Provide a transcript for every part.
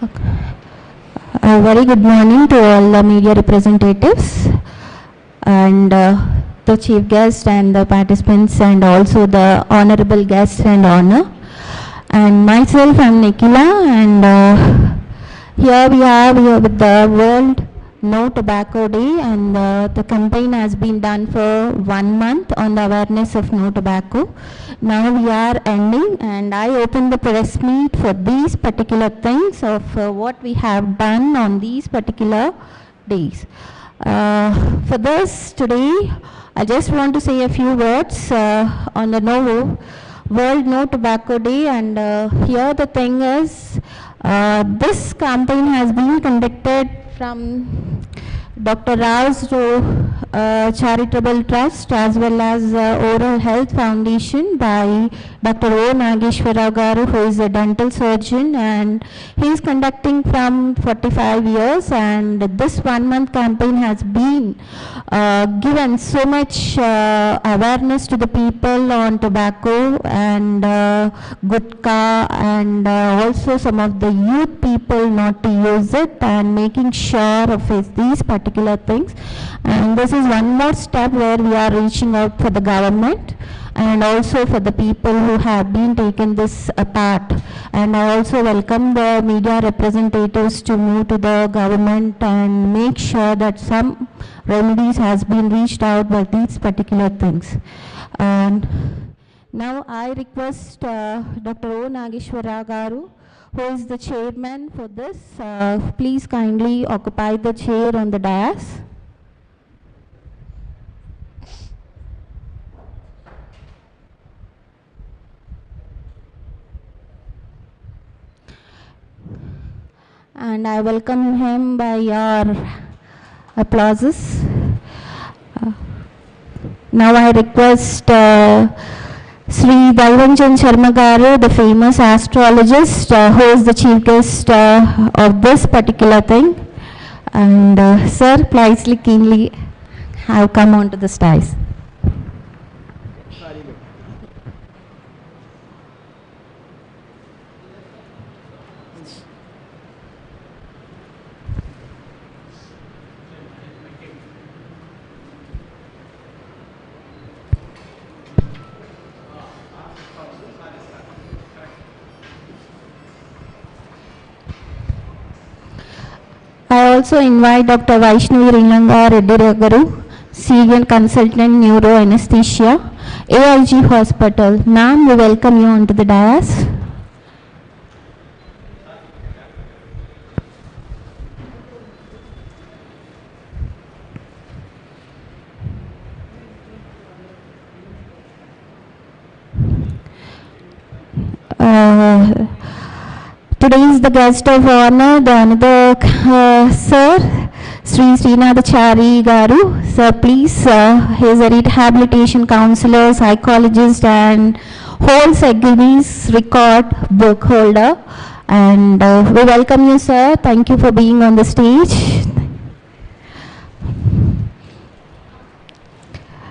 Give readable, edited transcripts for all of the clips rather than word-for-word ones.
A very good morning to all the media representatives and the chief guest and the participants and also the honorable guests and honor. And myself, I'm Nikhila, and here we are with the World No Tobacco Day, and the campaign has been done for 1 month on the awareness of no tobacco. Now we are ending, and I open the press meet for these particular things of what we have done on these particular days. For this today, I just want to say a few words on the World No Tobacco Day, and here the thing is, this campaign has been conducted from Dr. Rao's Charitable Trust as well as Oral Health Foundation by Dr. O. Nageshwara Garu, who is a dental surgeon, and he is conducting from 45 years, and this 1 month campaign has been given so much awareness to the people on tobacco and gutka, and also some of the youth people not to use it, and making sure of these particular things. And this is one more step where we are reaching out for the government and also for the people who have been taken this apart. And I also welcome the media representatives to move to the government and make sure that some remedies has been reached out by these particular things. And now I request Dr. O. Nageshwara Garu, who is the chairman for this. Please kindly occupy the chair on the dais. And I welcome him by your applauses. Now I request Sri Daivanjan Sharma Garu, the famous astrologist, who is the chief guest of this particular thing. And sir, please keenly have come onto the stage. I also invite Dr. Vaishnavi Rinanga Reddy Garu, Senior Consultant Neuro Anesthesia, AIG Hospital. Ma'am, we welcome you onto the dais. Today is the guest of honor, the another sir, Sri Srinathachari Garu. Sir, please, he is a rehabilitation counselor, psychologist, and holds a Guinness record book holder. And we welcome you, sir. Thank you for being on the stage.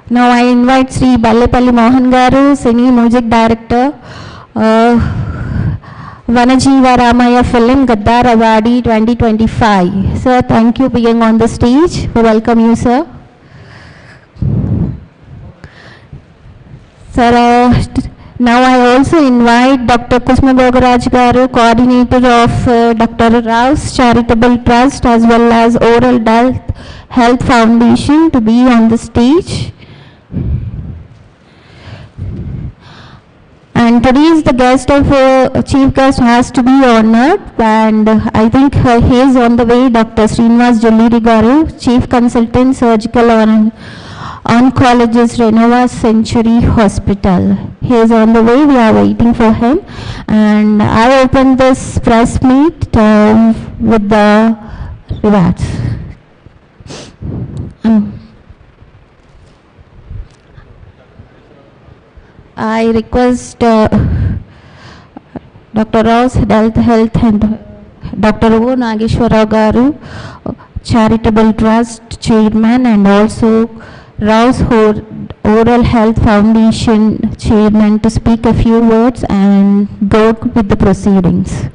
Now I invite Sri Ballepalli Mohan Garu, Cine Music Director, Vanajeeva Ramaya Film Gaddar Awardee 2025. Sir, thank you for being on the stage. We welcome you, sir. Sir, now I also invite Dr. Kusma Bogaraj Garu, coordinator of Dr. Rao's Charitable Trust as well as Oral Health Foundation, to be on the stage. And today is the guest of chief guest has to be honored, and I think he is on the way, Dr. Srinivas Jalliri Garu, Chief Consultant Surgical Oncologist, Renova Century Hospital. He is on the way, we are waiting for him. And I open this press meet with the rewards. I request Dr. Rao's Health and Dr. O. Nageshwara Garu, Charitable Trust Chairman, and also Rao's Oral Health Foundation Chairman, to speak a few words and go with the proceedings.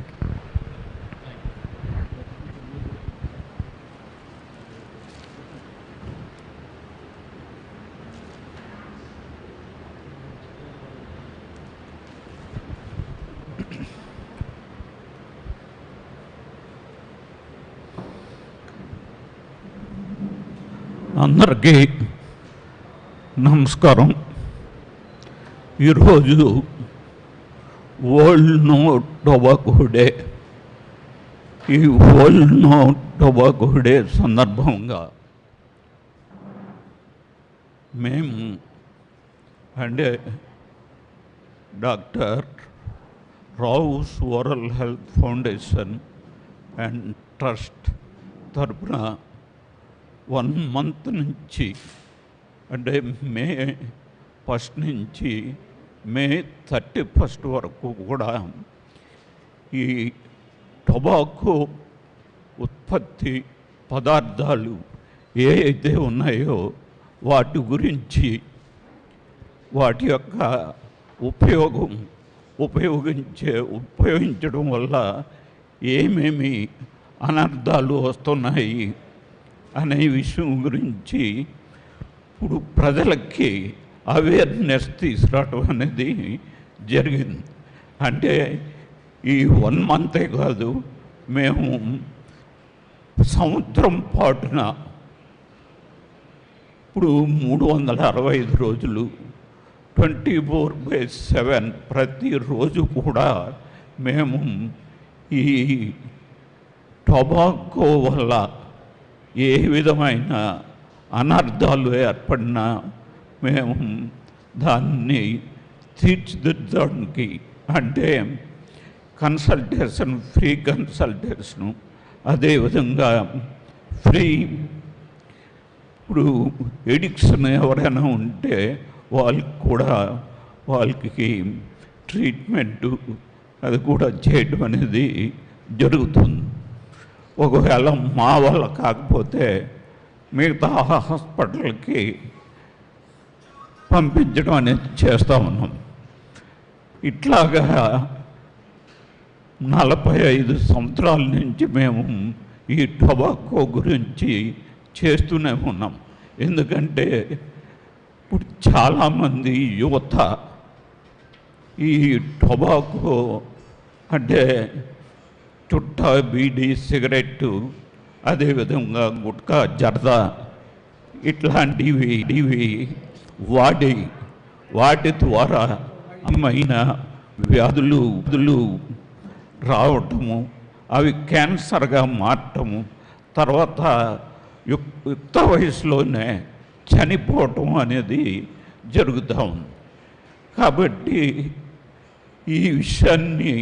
అందరికీ నమస్కారం. ఈరోజు world no tobacco day. ఈ world no tobacco day సందర్భంగా మేము అంటే doctor Rao's oral health foundation and trust తరపున 1 month నుంచి అంటే మే 1st నుంచి మే 31st వరకు కూడా ఈ టొబాకో ఉత్పత్తి పదార్థాలు ఏ అయితే ఉన్నాయో వాటి గురించి, వాటి యొక్క ఉపయోగించడం వల్ల ఏమేమి అనర్థాలు వస్తున్నాయి అనే విషయం గురించి ఇప్పుడు ప్రజలకి అవేర్నెస్ తీసుకురావడం అనేది జరిగింది. అంటే ఈ 1 month కాదు, మేము సంవత్సరం పాటున ఇప్పుడు 365 రోజులు 24/7 ప్రతిరోజు కూడా మేము ఈ టొబాకో వల్ల ఏ విధమైన అనర్థాలు ఏర్పడినా మేము దాన్ని తీర్చిదిద్దడానికి అంటే కన్సల్టేషన్, ఫ్రీ కన్సల్టేషను, అదేవిధంగా ఫ్రీ ఇప్పుడు ఎడిక్షన్ ఎవరైనా ఉంటే వాళ్ళకి ట్రీట్మెంటు అది కూడా చేయడం అనేది జరుగుతుంది. ఒకవేళ మా వల్ల కాకపోతే మిగతా హాస్పిటల్కి పంపించడం అనేది చేస్తూ ఉన్నాం. ఇట్లాగా 45 సంవత్సరాల నుంచి మేము ఈ టొబాకో గురించి చేస్తూనే ఉన్నాం. ఎందుకంటే ఇప్పుడు చాలామంది యువత ఈ టొబాకో అంటే చుట్టా, బీడీ, సిగరెట్టు, అదేవిధంగా గుట్కా, జర్దా ఇట్లాంటివి వాటి ద్వారా అమ్మైన వ్యాధులు రావటము, అవి క్యాన్సర్గా మారటము, తర్వాత యుక్త వయసులోనే చనిపోవటం అనేది జరుగుతూ ఉంది. కాబట్టి ఈ విషయాన్ని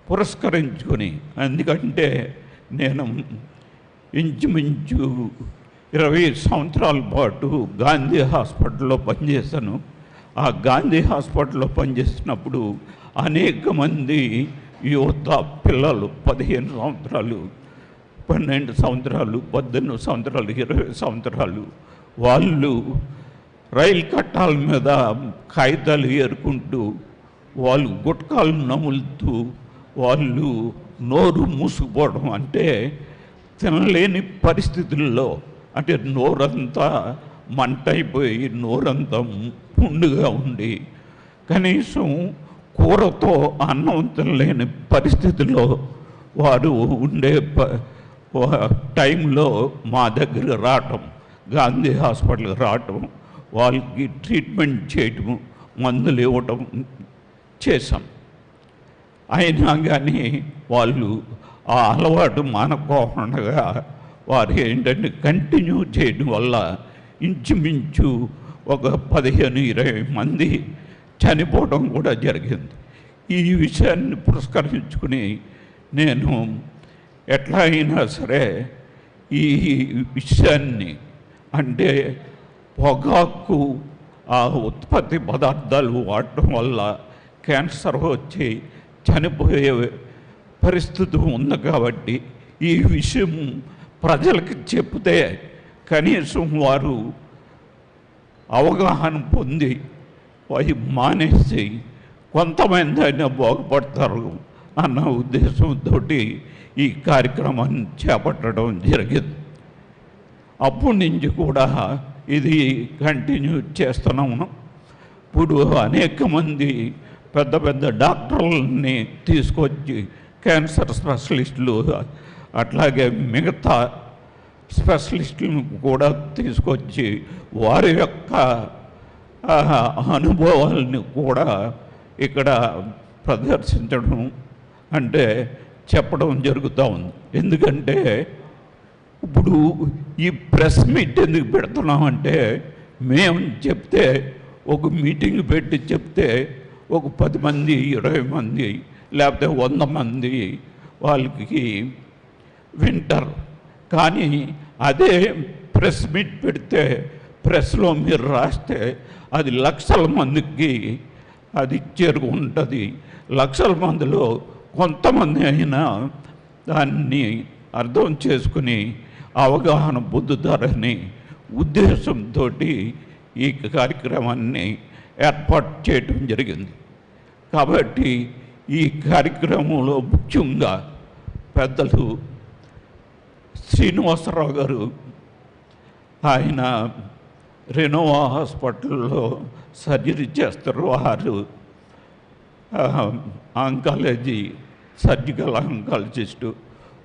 పురస్కరించుకొని, ఎందుకంటే నేను ఇంచుమించు 20 సంవత్సరాల పాటు గాంధీ హాస్పిటల్లో పనిచేశాను. ఆ గాంధీ హాస్పిటల్లో పనిచేసినప్పుడు అనేక మంది యువత పిల్లలు 15 సంవత్సరాలు, 12 సంవత్సరాలు, 18 సంవత్సరాలు, 20 సంవత్సరాలు వాళ్ళు రైలు కట్టాల మీద కాగితాలు ఏరుకుంటూ, వాళ్ళు గుట్కాలు నములుతూ, వాళ్ళు నోరు మూసుకుపోవడం, అంటే తినలేని పరిస్థితుల్లో, అంటే నోరంతా మంటైపోయి నోరంతా పుండుగా ఉండి కనీసం కూరతో అన్నం తినలేని పరిస్థితుల్లో వారు ఉండే టైంలో మా దగ్గర రావటం, గాంధీ హాస్పిటల్కి రావటం, వాళ్ళకి ట్రీట్మెంట్ చేయటం, మందులు ఇవ్వటం చేశాం. అయినా కానీ వాళ్ళు ఆ అలవాటు మానుకోకుండా వారు ఏంటంటే కంటిన్యూ చేయడం వల్ల ఇంచుమించు ఒక 15-20 మంది చనిపోవడం కూడా జరిగింది. ఈ విషయాన్ని పురస్కరించుకుని నేను ఎట్లా అయినా సరే ఈ విషయాన్ని, అంటే పొగాకు ఆ ఉత్పత్తి పదార్థాలు వాడటం వల్ల క్యాన్సర్ వచ్చి చనిపోయే పరిస్థితి ఉంది కాబట్టి ఈ విషయం ప్రజలకు చెప్తే కనీసం వారు అవగాహన పొంది అవి మానేసి కొంతమంది అయినా బాగుపడతారు అన్న ఉద్దేశంతో ఈ కార్యక్రమాన్ని చేపట్టడం జరిగింది. అప్పటి నుంచి కూడా ఇది కంటిన్యూ చేస్తున్నాము. ఇప్పుడు అనేక మంది పెద్ద పెద్ద డాక్టర్లని తీసుకొచ్చి క్యాన్సర్ స్పెషలిస్టులు, అట్లాగే మిగతా స్పెషలిస్టులను కూడా తీసుకొచ్చి వారి యొక్క అనుభవాలని కూడా ఇక్కడ ప్రదర్శించడం అంటే చెప్పడం జరుగుతూ ఉంది. ఎందుకంటే ఇప్పుడు ఈ ప్రెస్ మీట్ ఎందుకు పెడుతున్నామంటే, మేము చెప్తే ఒక మీటింగ్ పెట్టి చెప్తే ఒక 10 మంది 20 మంది లేకపోతే 100 మంది వాళ్ళకి వింటారు. కానీ అదే ప్రెస్ మీట్ పెడితే ప్రెస్లో మీరు రాస్తే అది లక్షల మందికి అది చేరుకుంటుంది. లక్షల మందిలో కొంతమంది అయినా దాన్ని అర్థం చేసుకుని అవగాహన పొందుతారని ఉద్దేశంతో ఈ కార్యక్రమాన్ని ఏర్పాటు చేయడం జరిగింది. కాబట్టి ఈ కార్యక్రమంలో ముఖ్యంగా పెద్దలు శ్రీనివాసరావు గారు, ఆయన రెనోవా హాస్పిటల్లో సర్జరీ చేస్తారు. వారు ఆంకాలజీ సర్జికల్ ఆంకాలజిస్టు.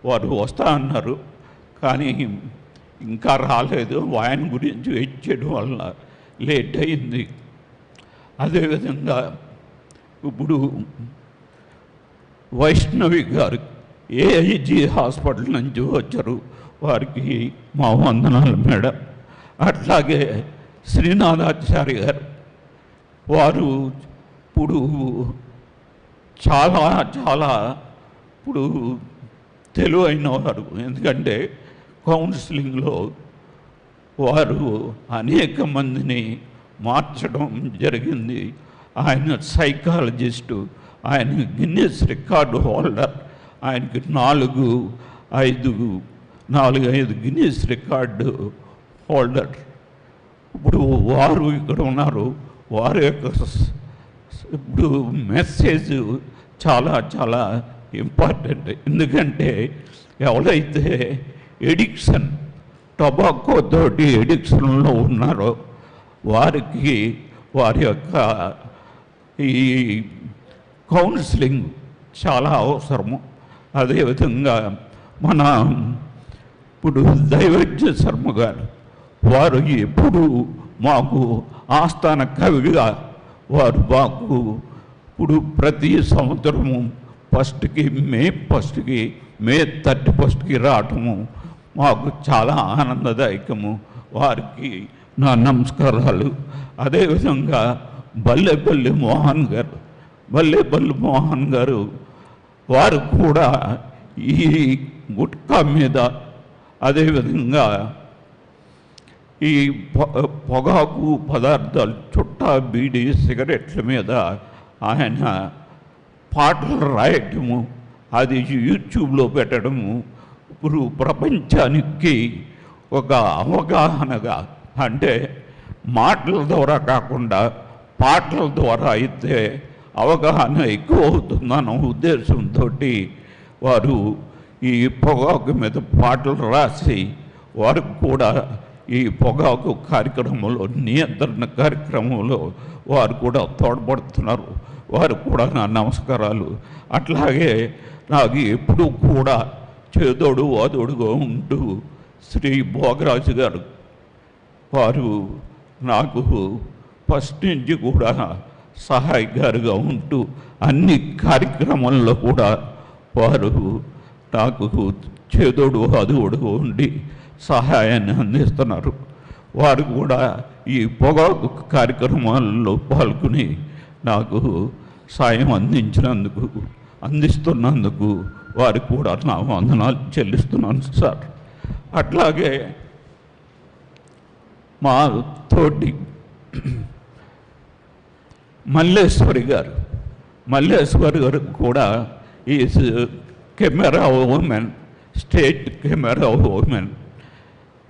వారు వస్తా అన్నారు కానీ ఇంకా రాలేదు. ఆయన గురించి వెయిట్ చేయడం వల్ల లేట్ అయింది. అదేవిధంగా ఇప్పుడు వైష్ణవి గారు ఏఐజీ హాస్పిటల్ నుంచి వచ్చారు. వారికి మా వందనాలు మేడం. అట్లాగే శ్రీనాథాచారి గారు, వారు ఇప్పుడు చాలా చాలా ఇప్పుడు తెలివైన వారు. ఎందుకంటే కౌన్సిలింగ్లో వారు అనేక మందిని మార్చడం జరిగింది. ఆయన సైకాలజిస్టు, ఆయన గిన్నెస్ రికార్డు హోల్డర్. ఆయనకి 4-5 గిన్నెస్ రికార్డు హోల్డర్. ఇప్పుడు వారు ఇక్కడ ఉన్నారు. వారి యొక్క ఇప్పుడు మెసేజ్ చాలా చాలా ఇంపార్టెంట్. ఎందుకంటే ఎవరైతే ఎడిక్షన్ టొబాకో తోటి ఎడిక్షన్లో ఉన్నారో వారికి వారి యొక్క ఈ కౌన్సిలింగ్ చాలా అవసరము. అదేవిధంగా మన ఇప్పుడు దైవజ్ఞ శర్మ గారు, వారు ఎప్పుడు మాకు ఆస్థాన కవిగా వారు మాకు ఇప్పుడు ప్రతి సంవత్సరము మే 31కి రావటము మాకు చాలా ఆనందదాయకము. వారికి నా నమస్కారాలు. అదేవిధంగా బల్లెపల్లి మోహన్ గారు వారు కూడా ఈ గుట్కా మీద, అదేవిధంగా ఈ పొగాకు పదార్థాలు, చుట్టా, బీడీ, సిగరెట్ల మీద ఆయన పాటలు రాయటము, అది యూట్యూబ్లో పెట్టడము ఇప్పుడు ప్రపంచానికి ఒక అవగాహనగా, అంటే మాటల ద్వారా కాకుండా పాటల ద్వారా అయితే అవగాహన ఎక్కువ అవుతుందన్న ఉద్దేశంతో వారు ఈ పొగాకు మీద పాటలు రాసి వారు కూడా ఈ పొగాకు కార్యక్రమంలో, నియంత్రణ కార్యక్రమంలో వారు కూడా తోడ్పడుతున్నారు. వారు కూడా నా నమస్కారాలు. అట్లాగే నాకు ఎప్పుడూ కూడా చేదోడు వాదోడుగా ఉంటూ శ్రీ భోగరాజు గారు, వారు నాకు ఫస్ట్ నుంచి కూడా సహాయకారిగా ఉంటూ అన్ని కార్యక్రమాల్లో కూడా వారు నాకు చేదోడు వాదోడుగా ఉండి సహాయాన్ని అందిస్తున్నారు. వారు కూడా ఈ పొగాకు కార్యక్రమాల్లో పాల్గొని నాకు సాయం అందిస్తున్నందుకు వారికి కూడా నా వందనాలు చెల్లిస్తున్నాను సార్. అట్లాగే మా తోటి మల్లేశ్వరి గారు కూడా is camera women, state camera women.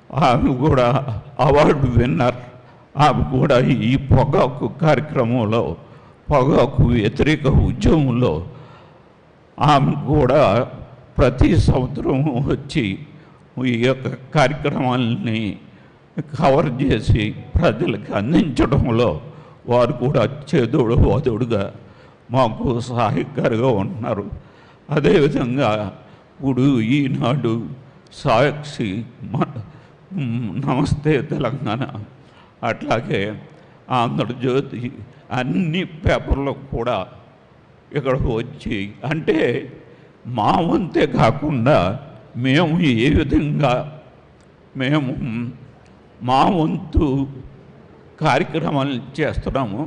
ఆమె కూడా అవార్డు విన్నర్. ఆమె కూడా ఈ పొగాకు కార్యక్రమంలో, పొగాకు వ్యతిరేక ఉద్యమంలో ఆమె కూడా ప్రతి సంవత్సరం వచ్చి ఈ యొక్క కార్యక్రమాలని కవర్ చేసి ప్రజలకు అందించడంలో వారు కూడా చేదోడు వాదోడుగా మాకు సహాయకారిగా ఉంటున్నారు. అదేవిధంగా ఇప్పుడు ఈనాడు సాక్షి, నమస్తే తెలంగాణ, అట్లాగే ఆంధ్రజ్యోతి అన్ని పేపర్లు కూడా ఇక్కడికి వచ్చి, అంటే మా వంతే కాకుండా మేము ఏ విధంగా మేము మా వంతు కార్యక్రమాలు చేస్తున్నాము,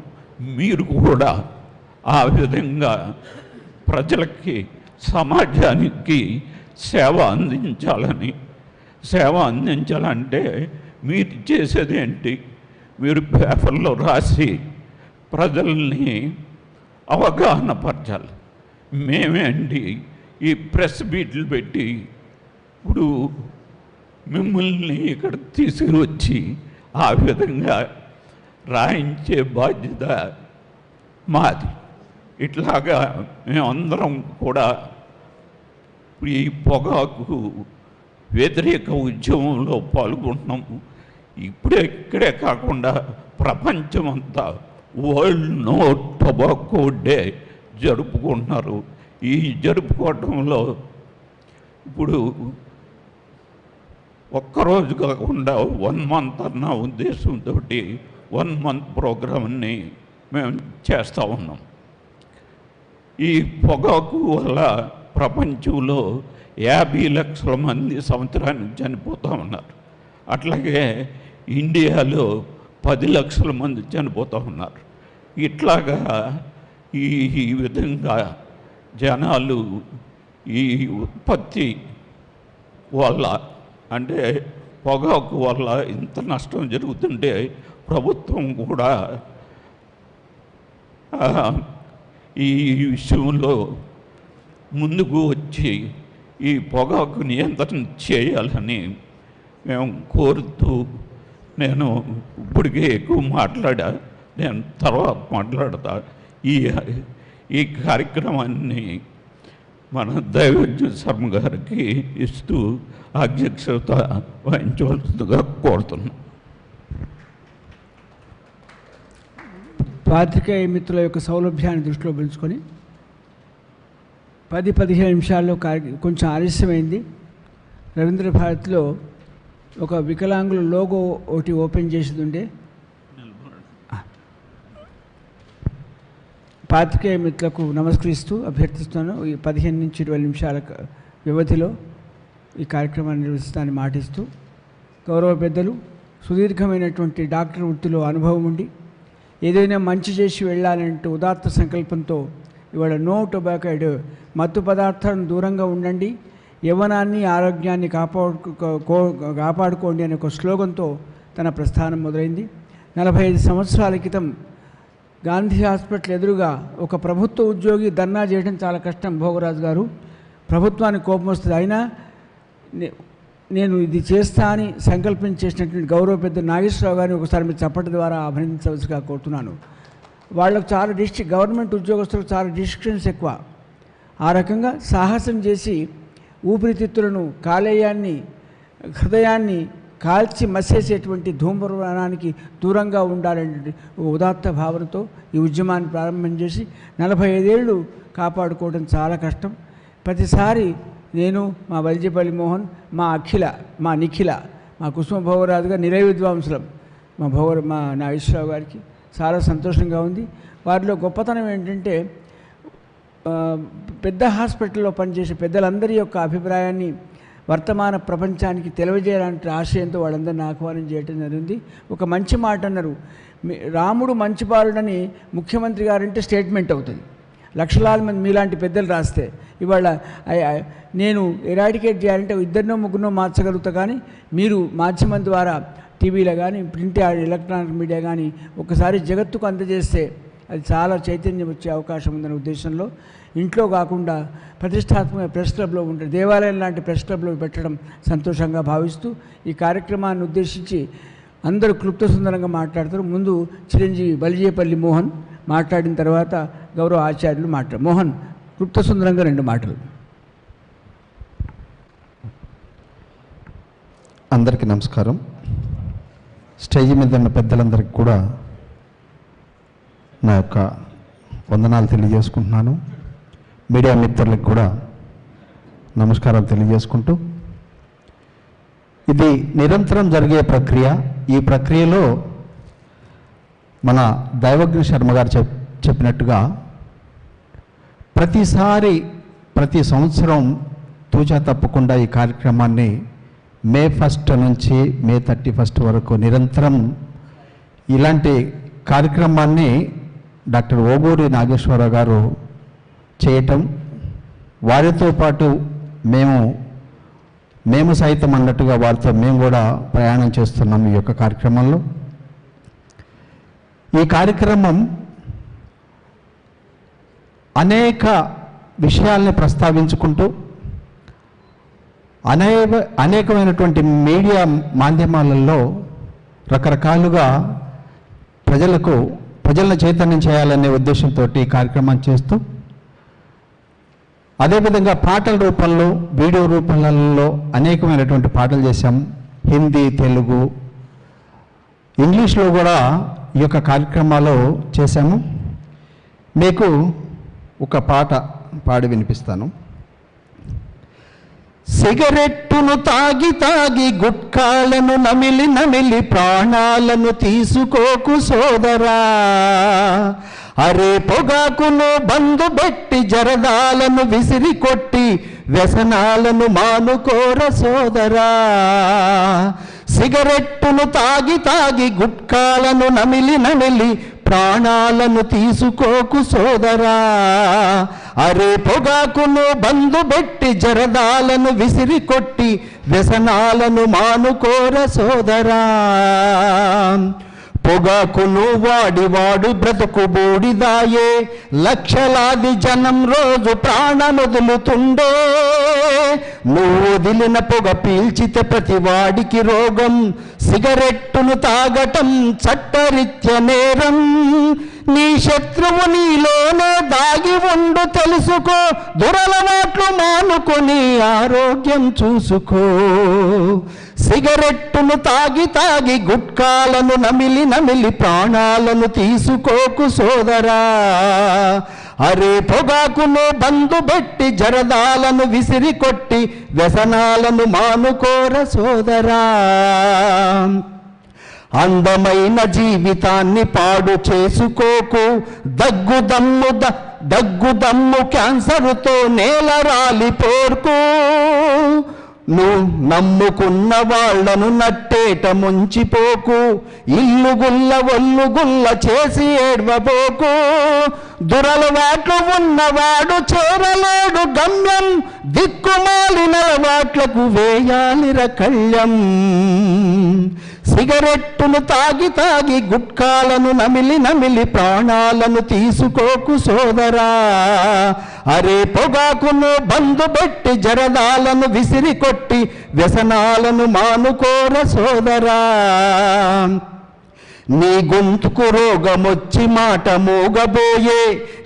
మీరు కూడా ఆ విధంగా ప్రజలకి సమాజానికి సేవ అందించాలంటే మీరు చేసేది ఏంటి? మీరు పేపర్లో రాసి ప్రజల్ని అవగాహన పరచాలి. మేమేంటి ఈ ప్రెస్ మీట్లు పెట్టి ఇప్పుడు మిమ్మల్ని ఇక్కడ తీసుకువచ్చి ఆ విధంగా రాయించే బాధ్యత మాది. ఇట్లాగా మేమందరం కూడా ఈ పొగాకు వ్యతిరేక ఉద్యమంలో పాల్గొంటున్నాము. ఇక్కడే కాకుండా ప్రపంచమంతా వరల్డ్ నో టొబాకో డే జరుపుకుంటున్నారు. ఈ జరుపుకోవటంలో ఇప్పుడు ఒక్కరోజు కాకుండా 1 month అన్న ఉద్దేశంతో 1 month ప్రోగ్రామ్ని మేము చేస్తూ ఉన్నాం. ఈ పొగాకు వల్ల ప్రపంచంలో 50 లక్షల మంది సంవత్సరానికి చనిపోతూ ఉన్నారు. అట్లాగే ఇండియాలో 10 లక్షల మంది చనిపోతూ ఉన్నారు. ఇట్లాగా ఈ విధంగా జనాలు ఈ ఉత్పత్తి వల్ల, అంటే పొగాకు వల్ల ఇంత నష్టం జరుగుతుంటే ప్రభుత్వం కూడా ఈ విషయంలో ముందుకు వచ్చి ఈ పొగాకు నియంత్రణ చేయాలని మేము కోరుతూ, నేను ఇప్పటికే ఎక్కువ నేను తర్వాత మాట్లాడతా. ఈ కార్యక్రమాన్ని మన దైవజ్ఞ శర్మ గారికి ఇస్తూ అధ్యక్షత వహించవలసిందిగా కోరుతున్నాం. పాత్రికేయ మిత్రుల యొక్క సౌలభ్యాన్ని దృష్టిలో పెంచుకొని 10-15 నిమిషాల్లో కొంచెం ఆలస్యమైంది. రవీంద్ర భారతిలో ఒక వికలాంగుల లోగో ఒకటి ఓపెన్ చేసేది ఉండే. పాత్రికేయ మిత్రులకు నమస్కరిస్తూ అభ్యర్థిస్తున్నాను. ఈ 15 నుంచి 20 నిమిషాల వ్యవధిలో ఈ కార్యక్రమాన్ని నిర్వహిస్తానని మాటిస్తూ, గౌరవ పెద్దలు సుదీర్ఘమైనటువంటి డాక్టర్ వృత్తిలో అనుభవం ఉండి ఏదైనా మంచి చేసి వెళ్ళాలంటే ఉదాత్త సంకల్పంతో ఇవాళ నో టొబాకో డే, మత్తు పదార్థాలను దూరంగా ఉండండి, యవ్వనాన్ని ఆరోగ్యాన్ని కాపాడుకోండి అనే ఒక స్లోగన్తో తన ప్రస్థానం మొదలైంది. 45 సంవత్సరాల క్రితం గాంధీ హాస్పిటల్ ఎదురుగా ఒక ప్రభుత్వ ఉద్యోగి ధర్నా చేయడం చాలా కష్టం. భోగరాజు గారు ప్రభుత్వానికి కోపం వస్తుంది, అయినా నేను ఇది చేస్తా అని సంకల్పించేసినటువంటి గౌరవ పెద్ద నాగేశ్వరరావు గారిని ఒకసారి మీరు చప్పటి ద్వారా అభినందించవలసిగా కోరుతున్నాను. వాళ్ళకు చాలా గవర్నమెంట్ ఉద్యోగస్తులకు చాలా డిస్ట్రిక్షన్స్ ఎక్కువ. ఆ రకంగా సాహసం చేసి ఊపిరితిత్తులను, కాలేయాన్ని, హృదయాన్ని కాల్చి మసేసేటువంటి ధూమ్రపానానికి దూరంగా ఉండాలనే ఉదాత్త భావనతో ఈ ఉద్యమాన్ని ప్రారంభం చేసి 45 ఏళ్ళు కాపాడుకోవడం చాలా కష్టం. ప్రతిసారి నేను, మా వల్జేపల్లి మోహన్, మా అఖిల, మా నిఖిల, మా కుసుమ భోగరాజుగా నిలయ విద్వాంసులం మా నాగేశ్వరరావు గారికి చాలా సంతోషంగా ఉంది. వారిలో గొప్పతనం ఏంటంటే పెద్ద హాస్పిటల్లో పనిచేసే పెద్దలందరి యొక్క అభిప్రాయాన్ని వర్తమాన ప్రపంచానికి తెలియజేయాలంటే ఆశయంతో వాళ్ళందరినీ ఆహ్వానం చేయడం జరిగింది. ఒక మంచి మాట అన్నారు, రాముడు మంచి బాలుడని ముఖ్యమంత్రి గారంటే స్టేట్మెంట్ అవుతుంది. లక్షలాది మంది మీలాంటి పెద్దలు రాస్తే ఇవాళ నేను ఎరాడికేట్ చేయాలంటే 2 3 మార్చగలుగుతా, కానీ మీరు మాధ్యమం ద్వారా టీవీలో కానీ ప్రింట్ ఎలక్ట్రానిక్ మీడియా కానీ ఒకసారి జగత్తుకు అందజేస్తే అది చాలా చైతన్యం వచ్చే అవకాశం ఉందనే ఉద్దేశంలో ఇంట్లో కాకుండా ప్రతిష్టాత్మక ప్రెస్ క్లబ్లో ఉండే దేవాలయం లాంటి ప్రెస్ క్లబ్లో పెట్టడం సంతోషంగా భావిస్తూ ఈ కార్యక్రమాన్ని ఉద్దేశించి అందరూ క్లుప్త సుందరంగా మాట్లాడతారు. ముందు చిరంజీవి వల్జేపల్లి మోహన్ మాట్లాడిన తర్వాత గౌరవ ఆచార్యులు మోహన్ క్లుప్త సుందరంగా 2 మాటలు. అందరికీ నమస్కారం. స్టేజ్ మీద ఉన్న పెద్దలందరికీ కూడా నా యొక్క వందనాలు తెలియజేసుకుంటున్నాను. మీడియా మిత్రులకు కూడా నమస్కారాలు తెలియజేసుకుంటూ, ఇది నిరంతరం జరిగే ప్రక్రియ. ఈ ప్రక్రియలో మన దైవజ్ఞ శర్మ గారు చెప్పినట్టుగా ప్రతి సంవత్సరం తూచా తప్పకుండా ఈ కార్యక్రమాన్ని మే 1 నుంచి మే 31 వరకు నిరంతరం ఇలాంటి కార్యక్రమాన్ని డాక్టర్ ఓగూరి నాగేశ్వరరావు గారు చేయటం, వారితో పాటు మేము సైతం అన్నట్టుగా వారితో మేము కూడా ప్రయాణం చేస్తున్నాం ఈ యొక్క కార్యక్రమంలో. ఈ కార్యక్రమం అనేక విషయాల్ని ప్రస్తావించుకుంటూ అనేకమైనటువంటి మీడియా మాధ్యమాలలో రకరకాలుగా ప్రజలను చైతన్యం చేయాలనే ఉద్దేశంతో ఈ కార్యక్రమం చేస్తూ, అదేవిధంగా పాటల రూపంలో, వీడియో రూపంలో అనేకమైనటువంటి పాటలు చేశాం. హిందీ, తెలుగు, ఇంగ్లీష్లో కూడా ఈ యొక్క కార్యక్రమాలు చేశాము. మీకు ఒక పాట పాడి వినిపిస్తాను. సిగరెట్టును తాగి గుట్కాలను నమిలి ప్రాణాలను తీసుకోకు సోదరా, అరే పొగాకును బందు పెట్టి జరదాలను విసిరి కొట్టి వ్యసనాలను మానుకోర సోదరా. సిగరెట్టును తాగి గుట్కాలను నమిలి ప్రాణాలను తీసుకోకు సోదరా, అరే పొగాకును బందు పెట్టి జరదాలను విసిరి కొట్టి వ్యసనాలను మానుకోర సోదరా. పొగాకును వాడు బ్రతుకు బూడిదాయే, లక్షలాది జనం రోజు ప్రాణమొదులుతుండే. నువ్వు వదిలిన పొగ పీల్చితే ప్రతి వాడికి రోగం, సిగరెట్టును తాగటం చట్టరీత్య నేరం. నీ శత్రువు నీలోనే దాగి ఉండు తెలుసుకో, దురలవాట్లు మానుకొని ఆరోగ్యం చూసుకో. సిగరెట్టును తాగి గుట్కాలను నమిలి ప్రాణాలను తీసుకోకు సోదరా, అరే పొగాకును బందు పెట్టి జరదాలను విసిరి కొట్టి వ్యసనాలను మానుకోర సోదరా. అందమైన జీవితాన్ని పాడు చేసుకోకు, దగ్గుదమ్ము క్యాన్సరుతో నేల రాలిపోర్కు. నువ్వు నమ్ముకున్న వాళ్లను నట్టేట ముంచిపోకు, ఇల్లు గుల్ల ఒల్లు గుల్ల చేసి ఏడ్వబోకు. దురలవాట్లు ఉన్నవాడు చేరలేడు గమ్యం, దిక్కుమాలిన వాట్లకు వేయాలిర కళ్యం. సిగరెట్టును తాగి గుట్కాలను నమిలి ప్రాణాలను తీసుకోకు సోదరా, అరే పొగాకును బందు పెట్టి జరదాలను విసిరి కొట్టి వ్యసనాలను మానుకోర సోదరా. నీ గొంతుకు రోగమొచ్చి మాట మోగబోయే,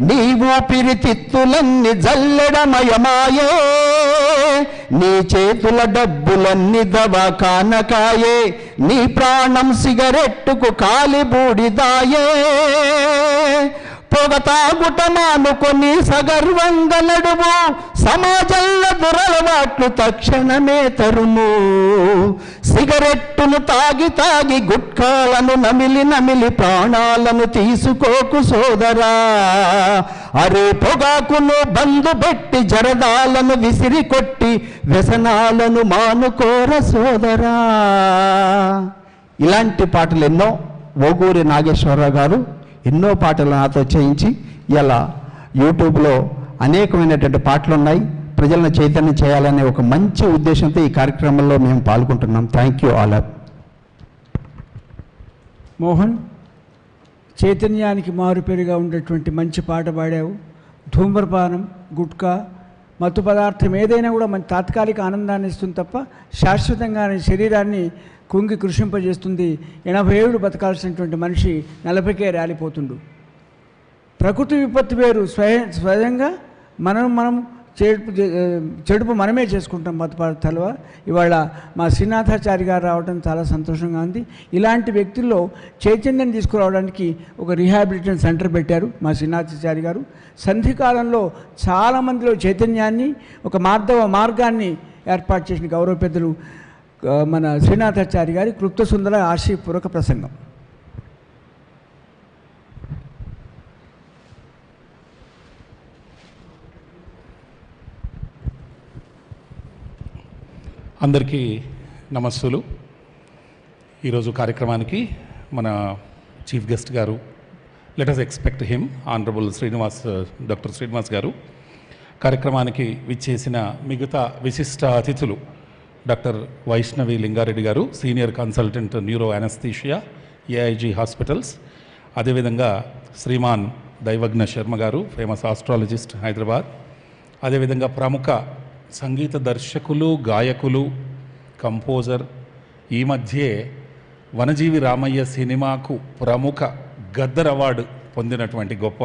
నీ ఊపిరితిత్తులన్నీ జల్లెడమయమాయే. నీ చేతుల డబ్బులన్నీ దవాఖానకాయే, నీ ప్రాణం సిగరెట్టుకు కాలిబూడిదాయే. పొగ తాగుట మానుకొని సగర్వంగా నడువు, సమాజంలో దురలవాట్లు తక్షణమే తరుము. సిగరెట్టును తాగి గుట్కాలను నమిలి ప్రాణాలను తీసుకోకు సోదరా, అరే పొగాకును బందు పెట్టి జరదాలను విసిరి కొట్టి వ్యసనాలను మానుకోర సోదరా. ఇలాంటి పాటలు ఎన్నో ఓగూరి నాగేశ్వరరావు గారు ఎన్నో పాటలు నాతో చేయించి ఇలా యూట్యూబ్లో అనేకమైనటువంటి పాటలు ఉన్నాయి. ప్రజలను చైతన్యం చేయాలనే ఒక మంచి ఉద్దేశంతో ఈ కార్యక్రమంలో మేము పాల్గొంటున్నాం. Thank you all. మోహన్, చైతన్యానికి మారుపేరుగా ఉండేటువంటి మంచి పాట పాడావు. ధూమ్రపానం, గుట్కా, మత్తు పదార్థం ఏదైనా కూడా మన తాత్కాలిక ఆనందాన్ని ఇస్తుంది తప్ప శాశ్వతంగా శరీరాన్ని కుంగి కృషింపజేస్తుంది. 80 ఏళ్ళు బతకాల్సినటువంటి మనిషి 40కే రాలిపోతుండు. ప్రకృతి విపత్తు వేరు, స్వయంగా మనం చెడుపు మనమే చేసుకుంటాం మత్తు పదార్థాలు. ఇవాళ మా శ్రీనాథాచారి గారు రావడం చాలా సంతోషంగా ఉంది. ఇలాంటి వ్యక్తుల్లో చైతన్యం తీసుకురావడానికి ఒక రీహాబిలిటేషన్ సెంటర్ పెట్టారు మా శ్రీనాథాచారి గారు. సంధికాలంలో చాలామందిలో చైతన్యాన్ని, ఒక మార్గాన్ని ఏర్పాటు చేసిన గౌరవ పెద్దలు మన శ్రీనాథాచారి గారి క్లుప్త సుందర ఆశీపూర్వక ప్రసంగం. అందరికీ నమస్సులు. ఈరోజు కార్యక్రమానికి మన చీఫ్ గెస్ట్ గారు, let us expect him, honourable doctor Srinivas గారు. కార్యక్రమానికి విచ్చేసిన మిగతా విశిష్ట అతిథులు డాక్టర్ వైష్ణవి లింగారెడ్డి గారు, senior consultant neuro anaesthesia, AIG hospitals. అదేవిధంగా శ్రీమాన్ దైవజ్ఞ శర్మ గారు, ఫేమస్ ఆస్ట్రాలజిస్ట్, హైదరాబాద్. అదేవిధంగా ప్రముఖ సంగీత దర్శకులు, గాయకులు, కంపోజర్, ఈ మధ్యే వనజీవి రామయ్య సినిమాకు ప్రముఖ గద్దర్ అవార్డు పొందినటువంటి గొప్ప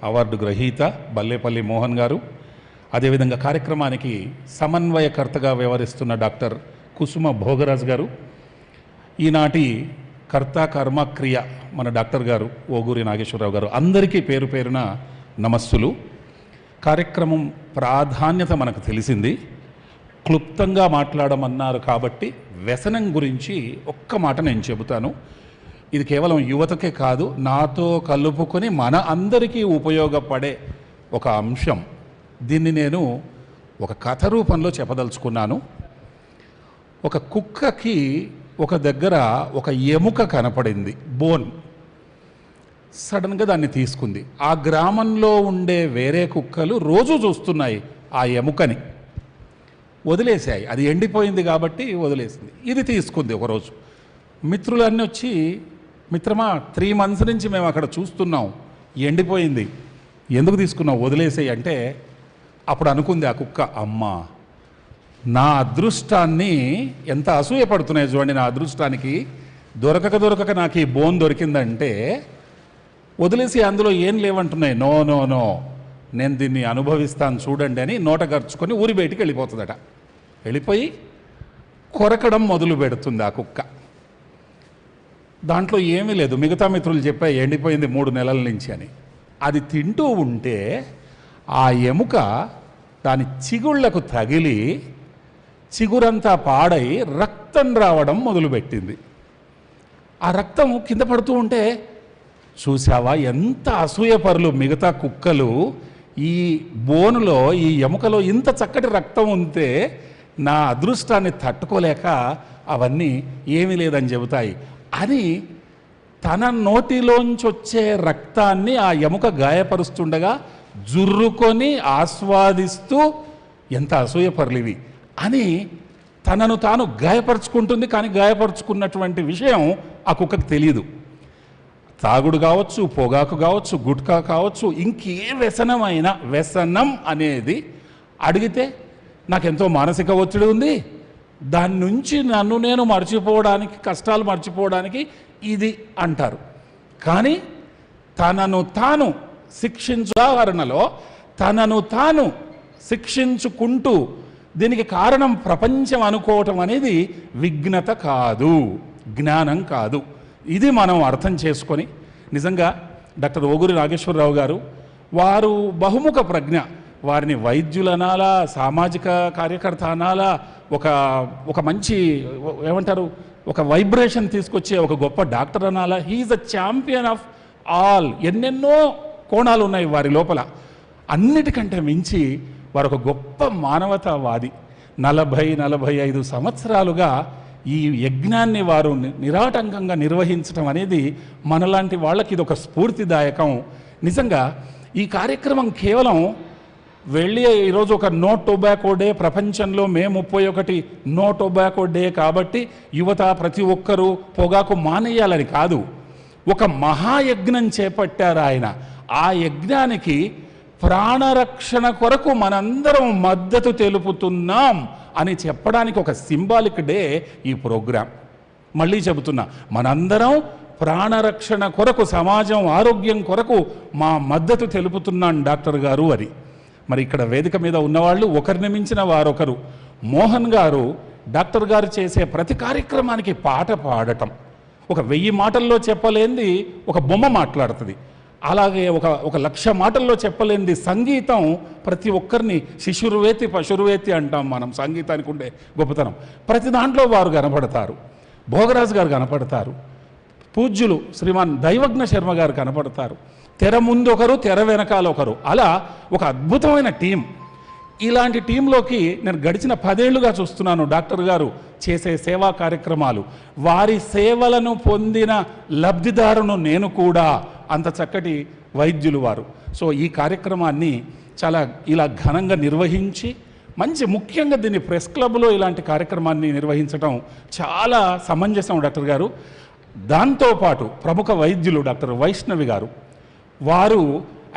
అవార్డు గ్రహీత బల్లేపల్లి మోహన్ గారు. అదేవిధంగా కార్యక్రమానికి సమన్వయకర్తగా వ్యవహరిస్తున్న డాక్టర్ కుసుమ భోగరాజ్ గారు. ఈనాటి కర్త కర్మ క్రియ మన డాక్టర్ గారు ఓగూరి నాగేశ్వరరావు గారు. అందరికీ పేరు పేరున నమస్సులు. కార్యక్రమం ప్రాధాన్యత మనకు తెలిసింది. క్లుప్తంగా మాట్లాడమన్నారు కాబట్టి వ్యసనం గురించి ఒక్క మాట నేను చెబుతాను. ఇది కేవలం యువతకే కాదు, నాతో కలుపుకొని మన అందరికీ ఉపయోగపడే ఒక అంశం. దీన్ని నేను ఒక కథ రూపంలో చెప్పదలుచుకున్నాను. ఒక కుక్కకి ఒక దగ్గర ఒక ఎముక కనపడింది, బోన్. సడన్గా దాన్ని తీసుకుంది. ఆ గ్రామంలో ఉండే వేరే కుక్కలు రోజు చూస్తున్నాయి ఆ ఎముకని, వదిలేసాయి. అది ఎండిపోయింది కాబట్టి వదిలేసింది. ఇది తీసుకుంది ఒకరోజు. మిత్రులన్నీ వచ్చి, మిత్రమా 3 months నుంచి మేము అక్కడ చూస్తున్నాం, ఎండిపోయింది, ఎందుకు తీసుకున్నావు, వదిలేసాయి అంటే, అప్పుడు అనుకుంది ఆ కుక్క, అమ్మా నా అదృష్టాన్ని ఎంత అసూయపడుతున్నాయి చూడండి, నా అదృష్టానికి దొరకక నాకు ఈ బోన్ దొరికిందంటే వదిలేసి అందులో ఏం లేవంటున్నాయి. నో నో నో, నేను దీన్ని అనుభవిస్తాను చూడండి అని నోట గరుచుకొని ఊరి బయటికి వెళ్ళిపోతుందట. వెళ్ళిపోయి కొరకడం మొదలు పెడుతుంది ఆ కుక్క. దాంట్లో ఏమీ లేదు. మిగతా మిత్రులు చెప్పాయి ఎండిపోయింది 3 నెలల నుంచి అని. అది తింటూ ఉంటే ఆ ఎముక దాని చిగుళ్లకు తగిలి చిగురంతా పాడై రక్తం రావడం మొదలుపెట్టింది. ఆ రక్తం కింద పడుతూ ఉంటే, చూసావా ఎంత అసూయపరులు మిగతా కుక్కలు, ఈ బోనులో ఈ ఎముకలో ఇంత చక్కటి రక్తం ఉంటే నా అదృష్టాన్ని తట్టుకోలేక అవన్నీ ఏమీ లేదని చెబుతాయి అని తన నోటిలోంచి వచ్చే రక్తాన్ని ఆ ఎముక గాయపరుస్తుండగా జుర్రుకొని ఆస్వాదిస్తూ ఎంత అసూయపరులివి అని తనను తాను గాయపరుచుకుంటుంది. కానీ గాయపరుచుకున్నటువంటి విషయం ఆ కుక్కకు తెలియదు. తాగుడు కావచ్చు, పొగాకు కావచ్చు, గుట్కా కావచ్చు, ఇంకే వ్యసనమైన వ్యసనం అనేది అడిగితే నాకెంతో మానసిక ఒత్తిడి ఉంది, దాని నుంచి నన్ను నేను మర్చిపోవడానికి, కష్టాలు మర్చిపోవడానికి ఇది అంటారు. కానీ తనను తాను ఉదాహరణలో తనను తాను శిక్షించుకుంటూ దీనికి కారణం ప్రపంచం అనుకోవటం అనేది విఘ్నత కాదు, జ్ఞానం కాదు. ఇది మనం అర్థం చేసుకొని నిజంగా డాక్టర్ ఓగూరి నాగేశ్వరరావు గారు, వారు బహుముఖ ప్రజ్ఞ. వారిని వైద్యులు అనాలా, సామాజిక కార్యకర్త అనాలా, ఒక మంచి ఏమంటారు, ఒక వైబ్రేషన్ తీసుకొచ్చే ఒక గొప్ప డాక్టర్ అనాలా. He is a champion of all. ఎన్నెన్నో కోణాలు ఉన్నాయి వారి లోపల. అన్నిటికంటే మించి వారు ఒక గొప్ప మానవతావాది. 40-45 సంవత్సరాలుగా ఈ యజ్ఞాన్ని వారు నిరాటంకంగా నిర్వహించడం అనేది మనలాంటి వాళ్ళకి ఇది ఒక స్ఫూర్తిదాయకం. నిజంగా ఈ కార్యక్రమం కేవలం వెళ్ళి ఈరోజు ఒక నో టొబాకో డే, ప్రపంచంలో మే 31 నో టొబాకో డే కాబట్టి యువత ప్రతి ఒక్కరూ పొగాకు మానేయాలని కాదు. ఒక మహాయజ్ఞం చేపట్టారు ఆయన. ఆ యజ్ఞానికి ప్రాణరక్షణ కొరకు మనందరం మద్దతు తెలుపుతున్నాం అని చెప్పడానికి ఒక సింబాలిక్ డే ఈ ప్రోగ్రాం. మళ్ళీ చెబుతున్నా, మనందరం ప్రాణరక్షణ కొరకు, సమాజం ఆరోగ్యం కొరకు మా మద్దతు తెలుపుతున్నాం డాక్టర్ గారు అని. మరి ఇక్కడ వేదిక మీద ఉన్నవాళ్ళు ఒకరిని మించిన వారొకరు. మోహన్ గారు డాక్టర్ గారు చేసే ప్రతి కార్యక్రమానికి పాట పాడటం, ఒక 1000 మాటల్లో చెప్పలేంది ఒక బొమ్మ మాట్లాడుతుంది. అలాగే ఒక లక్ష మాటల్లో చెప్పలేనిది సంగీతం ప్రతి ఒక్కరిని శిశురువేతి పశురువేతి అంటాం మనం. సంగీతానికి ఉండే గొప్పతనం ప్రతి దాంట్లో వారు కనపడతారు. భోగరాజు గారు కనపడతారు, పూజ్యులు శ్రీమాన్ దైవజ్ఞ శర్మ గారు కనపడతారు, తెర ముందు ఒకరు తెర వెనకాల ఒకరు, అలా ఒక అద్భుతమైన టీం. ఇలాంటి టీంలోకి నేను గడిచిన 10 ఏళ్లుగా చూస్తున్నాను డాక్టర్ గారు చేసే సేవా కార్యక్రమాలు. వారి సేవలను పొందిన లబ్ధిదారును నేను కూడా. అంత చక్కటి వైద్యులు వారు. సో ఈ కార్యక్రమాన్ని చాలా ఇలా ఘనంగా నిర్వహించి మంచి, ముఖ్యంగా దీన్ని ప్రెస్ క్లబ్లో ఇలాంటి కార్యక్రమాన్ని నిర్వహించడం చాలా సమంజసం డాక్టర్ గారు. దాంతోపాటు ప్రముఖ వైద్యులు డాక్టర్ వైష్ణవి గారు, వారు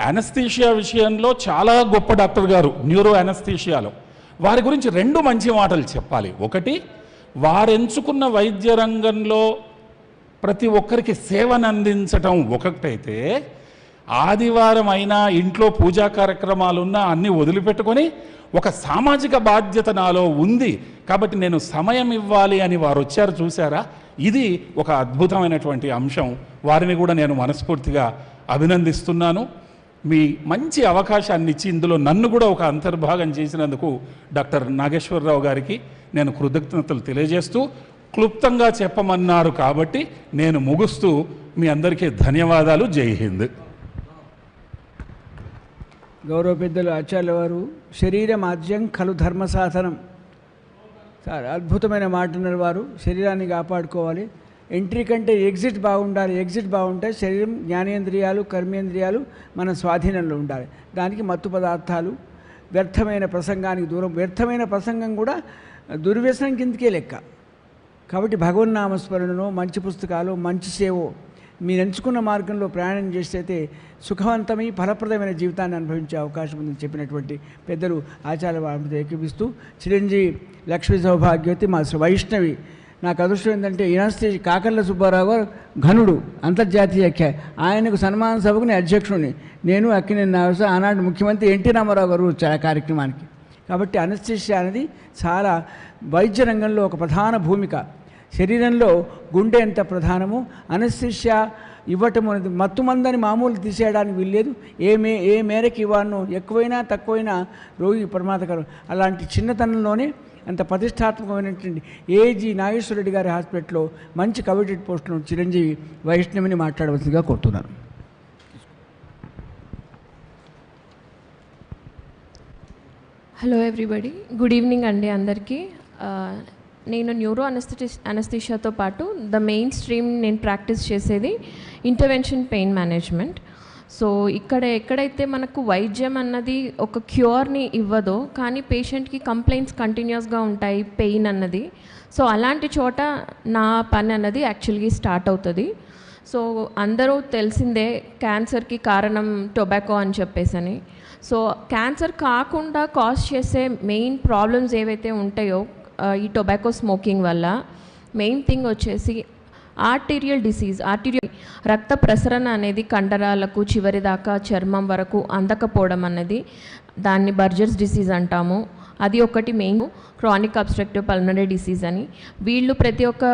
అనస్థీషియా విషయంలో చాలా గొప్ప డాక్టర్ గారు. న్యూరో అనస్థీషియాలో వారి గురించి 2 మంచి మాటలు చెప్పాలి. ఒకటి, వారెంచుకున్న వైద్య రంగంలో ప్రతి ఒక్కరికి సేవను అందించటం ఒకటైతే, ఆదివారం అయినా ఇంట్లో పూజా కార్యక్రమాలున్నా అన్నీ వదిలిపెట్టుకొని ఒక సామాజిక బాధ్యత నాలో ఉంది కాబట్టి నేను సమయం ఇవ్వాలి అని వారు వచ్చారు. చూసారా, ఇది ఒక అద్భుతమైనటువంటి అంశం. వారిని కూడా నేను మనస్ఫూర్తిగా అభినందిస్తున్నాను. మీ మంచి అవకాశాన్ని ఇచ్చి ఇందులో నన్ను కూడా ఒక అంతర్భాగం చేసినందుకు డాక్టర్ నాగేశ్వరరావు గారికి నేను కృతజ్ఞతలు తెలియజేస్తూ, క్లుప్తంగా చెప్పమన్నారు కాబట్టి నేను ముగుస్తూ మీ అందరికీ ధన్యవాదాలు. జై హింద్. గౌరవ పెద్దలు ఆచార్య వారు, శరీరం ఆద్యం ఖలు ధర్మ సాధనం. చాలా అద్భుతమైన మాట అన్నారు వారు. శరీరాన్ని కాపాడుకోవాలి, ఎంట్రీ కంటే ఎగ్జిట్ బాగుండాలి. ఎగ్జిట్ బాగుంటే శరీరం, జ్ఞానేంద్రియాలు, కర్మేంద్రియాలు మన స్వాధీనంలో ఉండాలి. దానికి మత్తు పదార్థాలు, వ్యర్థమైన ప్రసంగానికి దూరం. వ్యర్థమైన ప్రసంగం కూడా దుర్వ్యసనం కిందకే లెక్క. కాబట్టి భగవన్నామస్మరణను, మంచి పుస్తకాలు, మంచి సేవో మీరు ఎంచుకున్న మార్గంలో ప్రయాణం చేస్తే సుఖవంతమై ఫలప్రదమైన జీవితాన్ని అనుభవించే అవకాశం ఉందని చెప్పినటువంటి పెద్దలు ఆచార్య వారితో ఏకీపిస్తూ, చిరంజీవి లక్ష్మీ సౌభాగ్యవతి మా వైష్ణవి. నాకు అదృష్టం ఏంటంటే యూనివర్సిటీ కాకర్ల సుబ్బారావు గారు ఘనుడు, అంతర్జాతీయ ఆయనకు సన్మాన సభకు నేను అధ్యక్షుడిని. నేను అక్కినేని నాగేశ్వరరావు, ఆనాడు ముఖ్యమంత్రి ఎన్టీ రామారావు గారు వచ్చారు ఆ కార్యక్రమానికి. కాబట్టి అనస్థీషియా అనేది చాలా వైద్య రంగంలో ఒక ప్రధాన భూమిక. శరీరంలో గుండె ఎంత ప్రధానమో అనస్థీషియా ఇవ్వటం అనేది, మత్తుమందని మామూలు తీసేయడానికి వీల్లేదు. ఏ మేరకు ఇవ్వాలనో, ఎక్కువైనా తక్కువైనా రోగి ప్రమాదకరం. అలాంటి చిన్నతనంలోనే అంత ప్రతిష్టాత్మకమైనటువంటి ఏజీ నాగేశ్వరరెడ్డి గారి హాస్పిటల్లో మంచి కమిటెడ్ పోస్టులో చిరంజీవి వైష్ణవిని మాట్లాడవలసిందిగా కోరుతున్నాను. హలో ఎవ్రీబడి, గుడ్ ఈవినింగ్ అండి అందరికీ. నేను న్యూరో అనస్థీషియాతో పాటు ద మెయిన్ స్ట్రీమ్ నేను ప్రాక్టీస్ చేసేది ఇంటర్వెన్షన్ పెయిన్ మేనేజ్మెంట్. సో ఎక్కడైతే మనకు వైద్యం అన్నది ఒక క్యూర్ని ఇవ్వదో, కానీ పేషెంట్కి కంప్లైంట్స్ కంటిన్యూస్గా ఉంటాయి, పెయిన్ అన్నది. సో అలాంటి చోట నా పని అన్నది యాక్చువల్గా స్టార్ట్ అవుతుంది. సో అందరూ తెలిసిందే క్యాన్సర్కి కారణం టొబాకో అని చెప్పేసని. సో క్యాన్సర్ కాకుండా కాజ్ చేసే మెయిన్ ప్రాబ్లమ్స్ ఏవైతే ఉంటాయో ఈ టొబాకో స్మోకింగ్ వల్ల, మెయిన్ థింగ్ వచ్చేసి ఆర్టీరియల్ డిసీజ్. రక్త ప్రసరణ అనేది కండరాలకు చివరి దాకా చర్మం వరకు అందకపోవడం అన్నది, దాన్ని బర్జర్స్ డిసీజ్ అంటాము. అది ఒకటి main. Chronic obstructive pulmonary disease అని. వీళ్ళు ప్రతి ఒక్క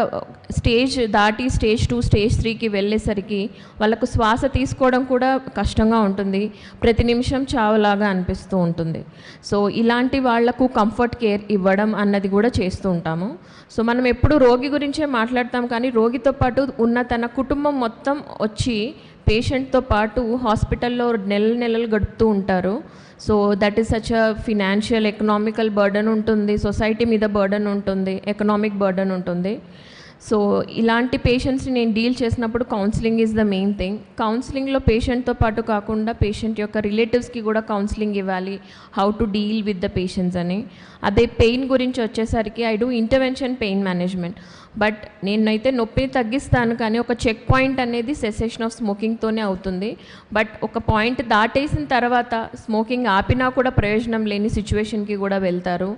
స్టేజ్ దాటి స్టేజ్ 2 స్టేజ్ 3కి వెళ్ళేసరికి వాళ్ళకు శ్వాస తీసుకోవడం కూడా కష్టంగా ఉంటుంది, ప్రతి నిమిషం చావులాగా అనిపిస్తూ ఉంటుంది. సో ఇలాంటి వాళ్లకు కంఫర్ట్ కేర్ ఇవ్వడం అన్నది కూడా చేస్తూ ఉంటాము. సో మనం ఎప్పుడు రోగి గురించే మాట్లాడతాం, కానీ రోగితో పాటు ఉన్న తన కుటుంబం మొత్తం వచ్చి పేషెంట్తో పాటు హాస్పిటల్లో నెలలు గడుపుతూ ఉంటారు. So that is such a financial economical burden ఉంటుంది, సొసైటీ మీద బర్డన్ ఉంటుంది, ఎకనామిక్ బర్డన్ ఉంటుంది. సో ఇలాంటి పేషెంట్స్ని నేను డీల్ చేసినప్పుడు counselling is the main thing. కౌన్సిలింగ్లో పేషెంట్తో పాటు కాకుండా పేషెంట్ యొక్క రిలేటివ్స్కి కూడా కౌన్సిలింగ్ ఇవ్వాలి, how to deal with the patients అని. అదే పెయిన్ గురించి వచ్చేసరికి I do intervention pain management. But నేనైతే నొప్పిని తగ్గిస్తాను, కానీ ఒక చెక్ పాయింట్ అనేది సెసేషన్ ఆఫ్ స్మోకింగ్తోనే అవుతుంది. బట్ ఒక పాయింట్ దాటేసిన తర్వాత స్మోకింగ్ ఆపినా కూడా ప్రయోజనం లేని సిచ్యువేషన్కి కూడా వెళ్తారు.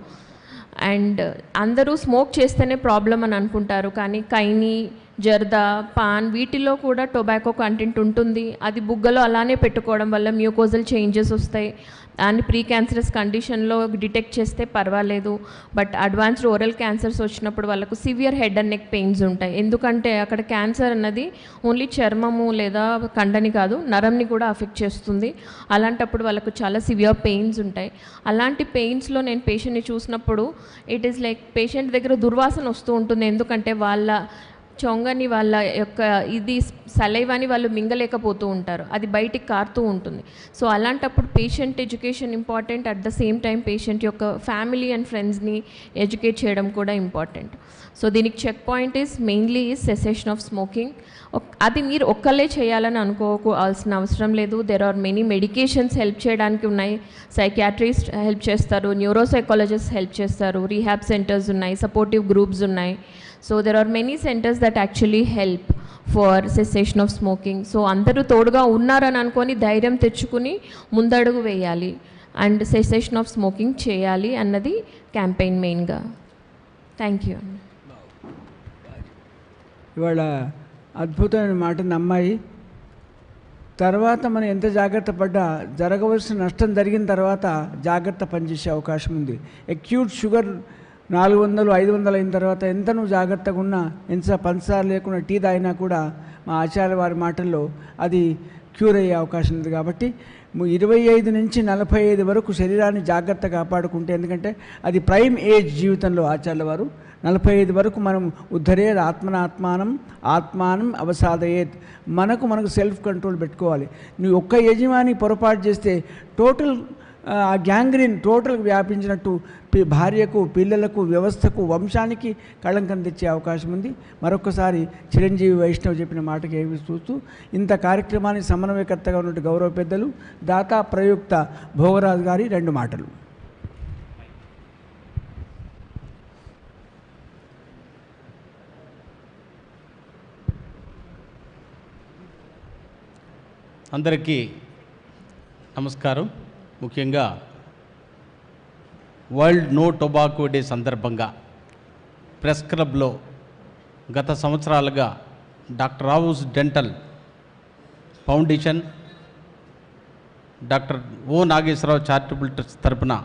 అండ్ అందరూ స్మోక్ చేస్తేనే ప్రాబ్లం అని అనుకుంటారు, కానీ కైని జర్దా, పాన్ వీటిలో కూడా టొబాకో కంటెంట్ ఉంటుంది. అది బుగ్గలో అలానే పెట్టుకోవడం వల్ల మ్యూకోజల్ చేంజెస్ వస్తాయి. దాన్ని ప్రీ క్యాన్సరస్ కండిషన్లో డిటెక్ట్ చేస్తే పర్వాలేదు. బట్ అడ్వాన్స్డ్ ఓరల్ క్యాన్సర్స్ వచ్చినప్పుడు వాళ్ళకు severe head and neck pains ఉంటాయి. ఎందుకంటే అక్కడ క్యాన్సర్ అన్నది ఓన్లీ చర్మము లేదా కండని కాదు, నరంని కూడా అఫెక్ట్ చేస్తుంది. అలాంటప్పుడు వాళ్ళకు చాలా సివియర్ పెయిన్స్ ఉంటాయి. అలాంటి పెయిన్స్లో నేను పేషెంట్ని చూసినప్పుడు ఇట్ ఈస్ లైక్ పేషెంట్ దగ్గర దుర్వాసన వస్తూ ఉంటుంది. ఎందుకంటే వాళ్ళ చొంగని, వాళ్ళ యొక్క ఇది సలైవాని వాళ్ళు మింగలేకపోతూ ఉంటారు, అది బయటికి కారుతూ ఉంటుంది. సో అలాంటప్పుడు patient education important. At the same time patient యొక్క ఫ్యామిలీ అండ్ ఫ్రెండ్స్ని ఎడ్యుకేట్ చేయడం కూడా ఇంపార్టెంట్. సో దీనికి checkpoint is mainly is cessation of smoking. అది మీరు ఒక్కళ్ళే చేయాలని అనుకోవాల్సిన అవసరం లేదు. There are many medications help చేయడానికి ఉన్నాయి. సైకియాట్రిస్ట్ హెల్ప్ చేస్తారు, న్యూరోసైకాలజిస్ట్ హెల్ప్ చేస్తారు, రీహాబ్ సెంటర్స్ ఉన్నాయి, సపోర్టివ్ గ్రూప్స్ ఉన్నాయి. So there are many centers that actually help for cessation of smoking. So అందరూ తోడుగా ఉన్నారని అనుకొని ధైర్యం తెచ్చుకుని ముందడుగు వేయాలి అండ్ సెసేషన్ ఆఫ్ స్మోకింగ్ చేయాలి అన్నది క్యాంపెయిన్ మెయిన్గా. Thank you. ఇవాళ అద్భుతమైన మాటని అమ్మాయి తర్వాత మనం ఎంత జాగ్రత్త పడ్డా జరగవలసిన నష్టం జరిగిన తర్వాత జాగ్రత్త పనిచేసే అవకాశం ఉంది. అక్యూట్ షుగర్ 400, 500 అయిన తర్వాత ఎంత నువ్వు జాగ్రత్తగా ఉన్నా, ఎంత పంచదార లేకుండా టీ తాగినా కూడా మా ఆచార్య వారి మాటల్లో అది క్యూర్ అయ్యే అవకాశం ఉంది. కాబట్టి 25 నుంచి 45 వరకు శరీరాన్ని జాగ్రత్త కాపాడుకుంటే, ఎందుకంటే అది ప్రైమ్ ఏజ్ జీవితంలో ఆచార్య వారు 45 వరకు మనం ఉద్ధరేద్ ఆత్మానం అవసాదయేత్, మనకు సెల్ఫ్ కంట్రోల్ పెట్టుకోవాలి. నువ్వు ఒక్క యజమాని పొరపాటు చేస్తే టోటల్ ఆ గ్యాంగ్రీన్ టోటల్గా వ్యాపించినట్టు భార్యకు, పిల్లలకు, వ్యవస్థకు, వంశానికి కళంకం తెచ్చే అవకాశం ఉంది. మరొకసారి చిరంజీవి వైష్ణవ్ చెప్పిన మాటకి ఏమి చూస్తూ ఇంత కార్యక్రమానికి సమన్వయకర్తగా ఉన్నట్టు గౌరవ పెద్దలు దాతా ప్రయుక్త భోగరాజు గారి 2 మాటలు. అందరికీ నమస్కారం. ముఖ్యంగా వరల్డ్ నో టొబాకో డే సందర్భంగా ప్రెస్ క్లబ్లో గత సంవత్సరాలుగా doctor Rao's dental foundation, doctor O Nageswararao charitable trust తరపున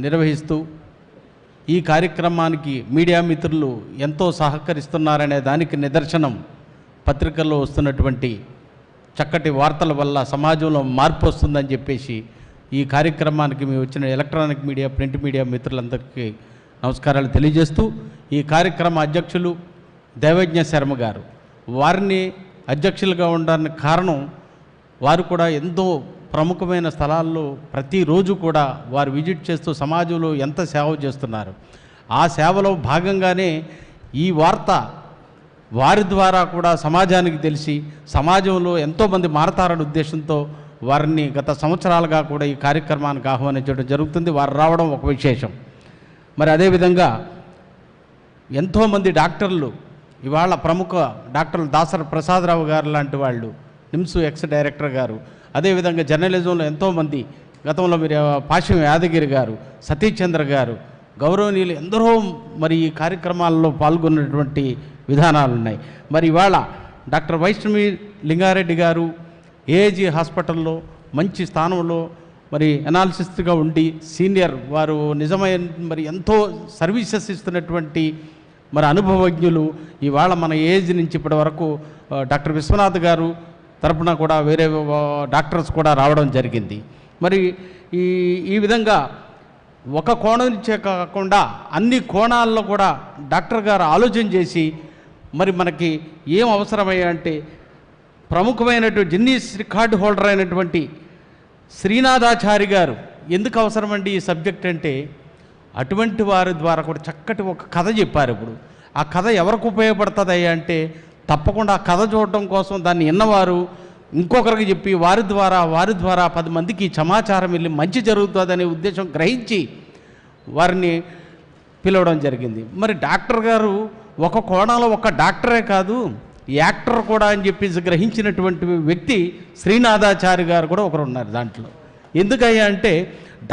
నిర్వహిస్తూ ఈ కార్యక్రమానికి మీడియా మిత్రులు ఎంతో సహకరిస్తున్నారనే దానికి నిదర్శనం పత్రికల్లో వస్తున్నటువంటి చక్కటి వార్తల వల్ల సమాజంలో మార్పు వస్తుందని చెప్పేసి ఈ కార్యక్రమానికి మేము వచ్చిన ఎలక్ట్రానిక్ మీడియా, ప్రింట్ మీడియా మిత్రులందరికీ నమస్కారాలు తెలియజేస్తూ, ఈ కార్యక్రమ అధ్యక్షులు దైవజ్ఞ శర్మ గారు, వారిని అధ్యక్షులుగా ఉండడానికి కారణం వారు కూడా ఎంతో ప్రముఖమైన స్థలాల్లో ప్రతిరోజు కూడా వారు విజిట్ చేస్తూ సమాజంలో ఎంత సేవ చేస్తున్నారు. ఆ సేవలో భాగంగానే ఈ వార్త వారి ద్వారా కూడా సమాజానికి తెలిసి సమాజంలో ఎంతోమంది మారతారనే ఉద్దేశంతో వారిని గత సంవత్సరాలుగా కూడా ఈ కార్యక్రమానికి ఆహ్వానించడం జరుగుతుంది. వారు రావడం ఒక విశేషం. మరి అదేవిధంగా ఎంతోమంది డాక్టర్లు, ఇవాళ ప్రముఖ డాక్టర్లు దాసరి ప్రసాదరావు గారు లాంటి వాళ్ళు, నిమ్స్ ఎక్స్ డైరెక్టర్ గారు, అదేవిధంగా జర్నలిజంలో ఎంతోమంది, గతంలో మీరు పాశ్యం యాదగిరి గారు, సతీష్ చంద్ర గారు, గౌరవనీయులు ఎందరో మరి ఈ కార్యక్రమాల్లో పాల్గొన్నటువంటి విధానాలు ఉన్నాయి. మరి ఇవాళ డాక్టర్ వైష్ణవి లింగారెడ్డి గారు ఏజీ హాస్పిటల్లో మంచి స్థానంలో మరి అనాలిసిస్ట్గా ఉండి సీనియర్, వారు నిజమైన మరి ఎంతో సర్వీసెస్ ఇస్తున్నటువంటి మరి అనుభవజ్ఞులు. ఇవాళ మన ఏజ్ నుంచి ఇప్పటి వరకు డాక్టర్ విశ్వనాథ్ గారు తరపున కూడా వేరే డాక్టర్స్ కూడా రావడం జరిగింది. మరి ఈ విధంగా ఒక కోణం నుంచే కాకుండా అన్ని కోణాల్లో కూడా డాక్టర్ గారు ఆలోచన చేసి మరి మనకి ఏం అవసరమయ్యా అంటే, ప్రముఖమైనటువంటి గిన్నీస్ రికార్డు హోల్డర్ అయినటువంటి శ్రీనాథాచారి గారు ఎందుకు అవసరమండి ఈ సబ్జెక్ట్ అంటే, అటువంటి వారి ద్వారా కూడా చక్కటి ఒక కథ చెప్పారు. ఇప్పుడు ఆ కథ ఎవరికి ఉపయోగపడుతుందయ్యా అంటే, తప్పకుండా ఆ కథ చూడటం కోసం దాన్ని విన్నవారు ఇంకొకరికి చెప్పి వారి ద్వారా 10 మందికి సమాచారం వెళ్ళి మంచి జరుగుతుందనే ఉద్దేశం గ్రహించి వారిని పిలవడం జరిగింది. మరి డాక్టర్ గారు ఒక కోణంలో ఒక డాక్టరే కాదు, యాక్టర్ కూడా అని చెప్పేసి గ్రహించినటువంటి వ్యక్తి శ్రీనాథాచారి గారు కూడా ఒకరు ఉన్నారు దాంట్లో. ఎందుకయ్యా అంటే,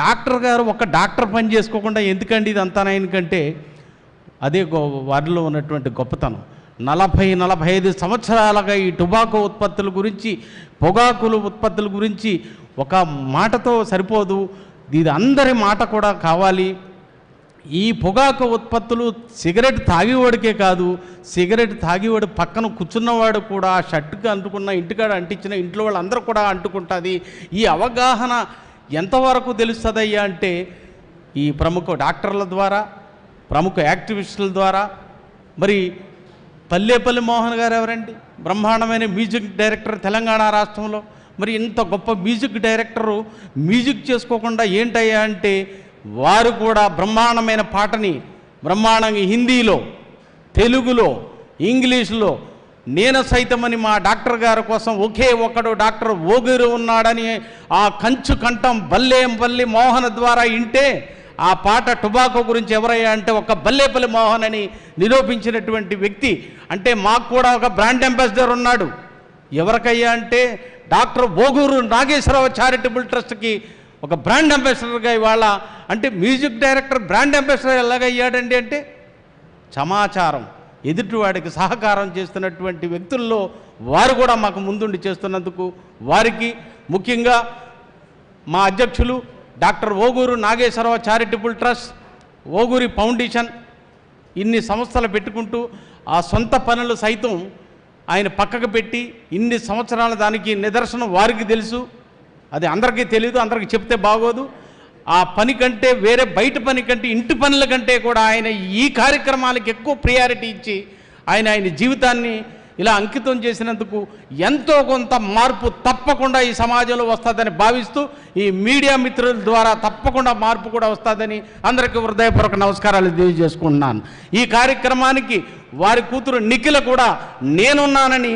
డాక్టర్ గారు ఒక డాక్టర్ పని చేసుకోకుండా ఎందుకండి ఇది అంతా ఆయనకంటే, అదే వారిలో ఉన్నటువంటి గొప్పతనం. 40-45 సంవత్సరాలుగా ఈ టొబాకో ఉత్పత్తుల గురించి, పొగాకుల ఉత్పత్తుల గురించి ఒక మాటతో సరిపోదు, ఇది అందరి మాట కూడా కావాలి. ఈ పొగాకు ఉత్పత్తులు సిగరెట్ తాగేవాడికే కాదు, సిగరెట్ తాగేవాడు పక్కన కూర్చున్నవాడు కూడా షర్టుకి అంటుకున్న, ఇంటికాడ అంటించిన ఇంట్లో వాళ్ళందరూ కూడా అంటుకుంటుంది. ఈ అవగాహన ఎంతవరకు తెలుస్తుందయ్యా అంటే ఈ ప్రముఖ డాక్టర్ల ద్వారా, ప్రముఖ యాక్టివిస్టుల ద్వారా. మరి పల్లేపల్లి మోహన్ గారు ఎవరండి? బ్రహ్మాండమైన మ్యూజిక్ డైరెక్టర్ తెలంగాణ రాష్ట్రంలో. మరి ఇంత గొప్ప మ్యూజిక్ డైరెక్టరు మ్యూజిక్ చేసుకోకుండా ఏంటయ్యా అంటే వారు కూడా బ్రహ్మాండమైన పాటని బ్రహ్మాండంగా హిందీలో, తెలుగులో, ఇంగ్లీషులో నేను సైతమని మా డాక్టర్ గారి కోసం ఒకే ఒకడు డాక్టర్ ఓగురు ఉన్నాడని ఆ కంచు కంఠం బల్లేపల్లి మోహన్ ద్వారా వింటే ఆ పాట టొబాకో గురించి ఎవరయ్యా అంటే ఒక బల్లేపల్లి మోహన్ అని నిరూపించినటువంటి వ్యక్తి. అంటే మాకు కూడా ఒక బ్రాండ్ అంబాసిడర్ ఉన్నాడు. ఎవరికయ్యా అంటే డాక్టర్ ఓగూరు నాగేశ్వరరావు చారిటబుల్ ట్రస్ట్కి ఒక బ్రాండ్ అంబాసిడర్గా ఇవాళ. అంటే మ్యూజిక్ డైరెక్టర్ బ్రాండ్ అంబాసిడర్ ఎలాగయ్యాడండి అంటే సమాచారం, ఎదుటివాడికి సహకారం చేస్తున్నటువంటి వ్యక్తుల్లో వారు కూడా మాకు ముందుండి చేస్తున్నందుకు వారికి, ముఖ్యంగా మా అధ్యక్షులు doctor Oguru Nageswararao charitable trust, Oguri foundation ఇన్ని సంస్థలు పెట్టుకుంటూ ఆ సొంత పనులు సైతం ఆయన పక్కకు పెట్టి ఇన్ని సంవత్సరాల దానికి నిదర్శనం వారికి తెలుసు. అది అందరికీ తెలియదు, అందరికీ చెప్తే బాగోదు. ఆ పని కంటే, వేరే బయట పని కంటే, ఇంటి పనుల కంటే కూడా ఆయన ఈ కార్యక్రమాలకు ఎక్కువ ప్రియారిటీ ఇచ్చి ఆయన జీవితాన్ని ఇలా అంకితం చేసినందుకు ఎంతో కొంత మార్పు తప్పకుండా ఈ సమాజంలో వస్తుందని భావిస్తూ ఈ మీడియా మిత్రుల ద్వారా తప్పకుండా మార్పు కూడా వస్తుందని అందరికీ హృదయపూర్వక నమస్కారాలు తెలియజేసుకుంటున్నాను. ఈ కార్యక్రమానికి వారి కూతురు నిఖిల కూడా నేనున్నానని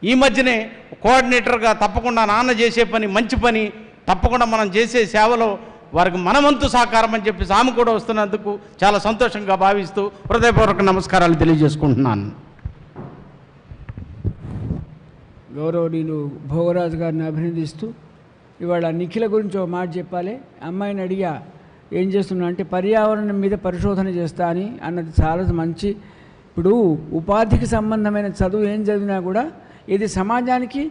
ఈ మధ్యనే కోఆర్డినేటర్గా తప్పకుండా నాన్న చేసే పని మంచి పని, తప్పకుండా మనం చేసే సేవలో వారికి మనవంతు సహకారం అని చెప్పి ఆమె కూడా వస్తున్నందుకు చాలా సంతోషంగా భావిస్తూ హృదయపూర్వక నమస్కారాలు తెలియజేసుకుంటున్నాను. గౌరవనీయులు భోగరాజు గారిని అభినందిస్తూ ఇవాళ నిఖిల గురించి ఒక మాట చెప్పాలి. అమ్మాయిని అడిగా ఏం చేస్తున్నా అంటే పర్యావరణం మీద పరిశోధన చేస్తా అని అన్నది చాలా మంచి. ఇప్పుడు ఉపాధికి సంబంధమైన చదువు ఏం చదివినా కూడా ఇది సమాజానికి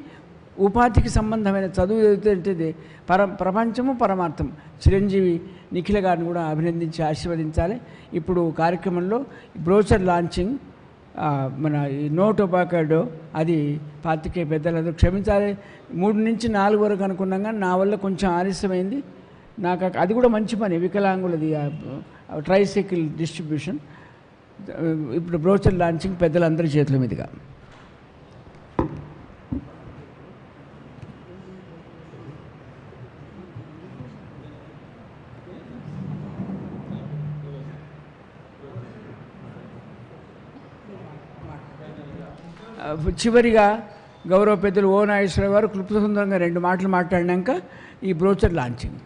ఉపాధికి సంబంధమైన చదువు చదివితే ప్రపంచము పరమార్థం. చిరంజీవి నిఖిల గారిని కూడా అభినందించి ఆశీర్వదించాలి. ఇప్పుడు కార్యక్రమంలో బ్రోచర్ లాంచింగ్ మన నో టొబాకో అది పాతికే పెద్దలందరూ క్షమించాలి. 3 నుంచి 4 వరకు అనుకున్నాం కానీ నా వల్ల కొంచెం ఆలస్యమైంది. నాకు అది కూడా మంచి పని, వికలాంగులది ట్రైసైకిల్ డిస్ట్రిబ్యూషన్. ఇప్పుడు బ్రోచర్ లాంచింగ్ పెద్దలందరి చేతుల మీదుగా. చివరిగా గౌరవ పెద్దలు ఓ నాగేశ్వరరావు గారు క్లుప్తసుందరంగా 2 మాటలు మాట్లాడినాక ఈ బ్రోచర్ లాంచింగ్.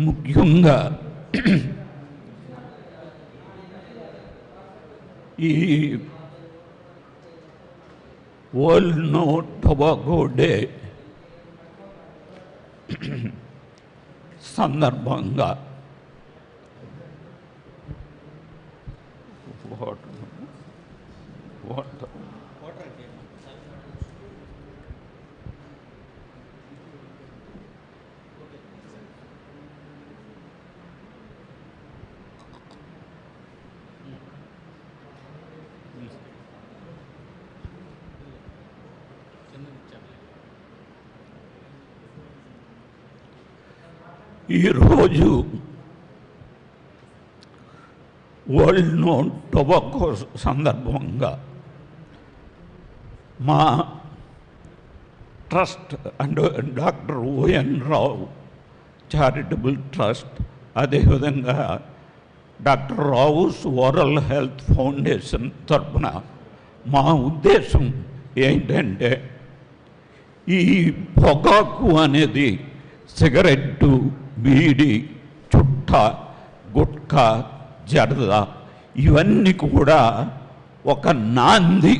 ముఖ్యంగా ఈ వరల్డ్ నో టొబాకో డే సందర్భంగా ఈరోజు వరల్డ్ నో టొబాకో సందర్భంగా మా trust and doctor ON Rao charitable trust, అదేవిధంగా doctor Rao's oral health foundation తరఫున మా ఉద్దేశం ఏంటంటే ఈ పొగాకు అనేది సిగరెట్టు, బీడి, చుట్ట గుట్కా, జర్ద ఇవన్నీ కూడా ఒక నాంది.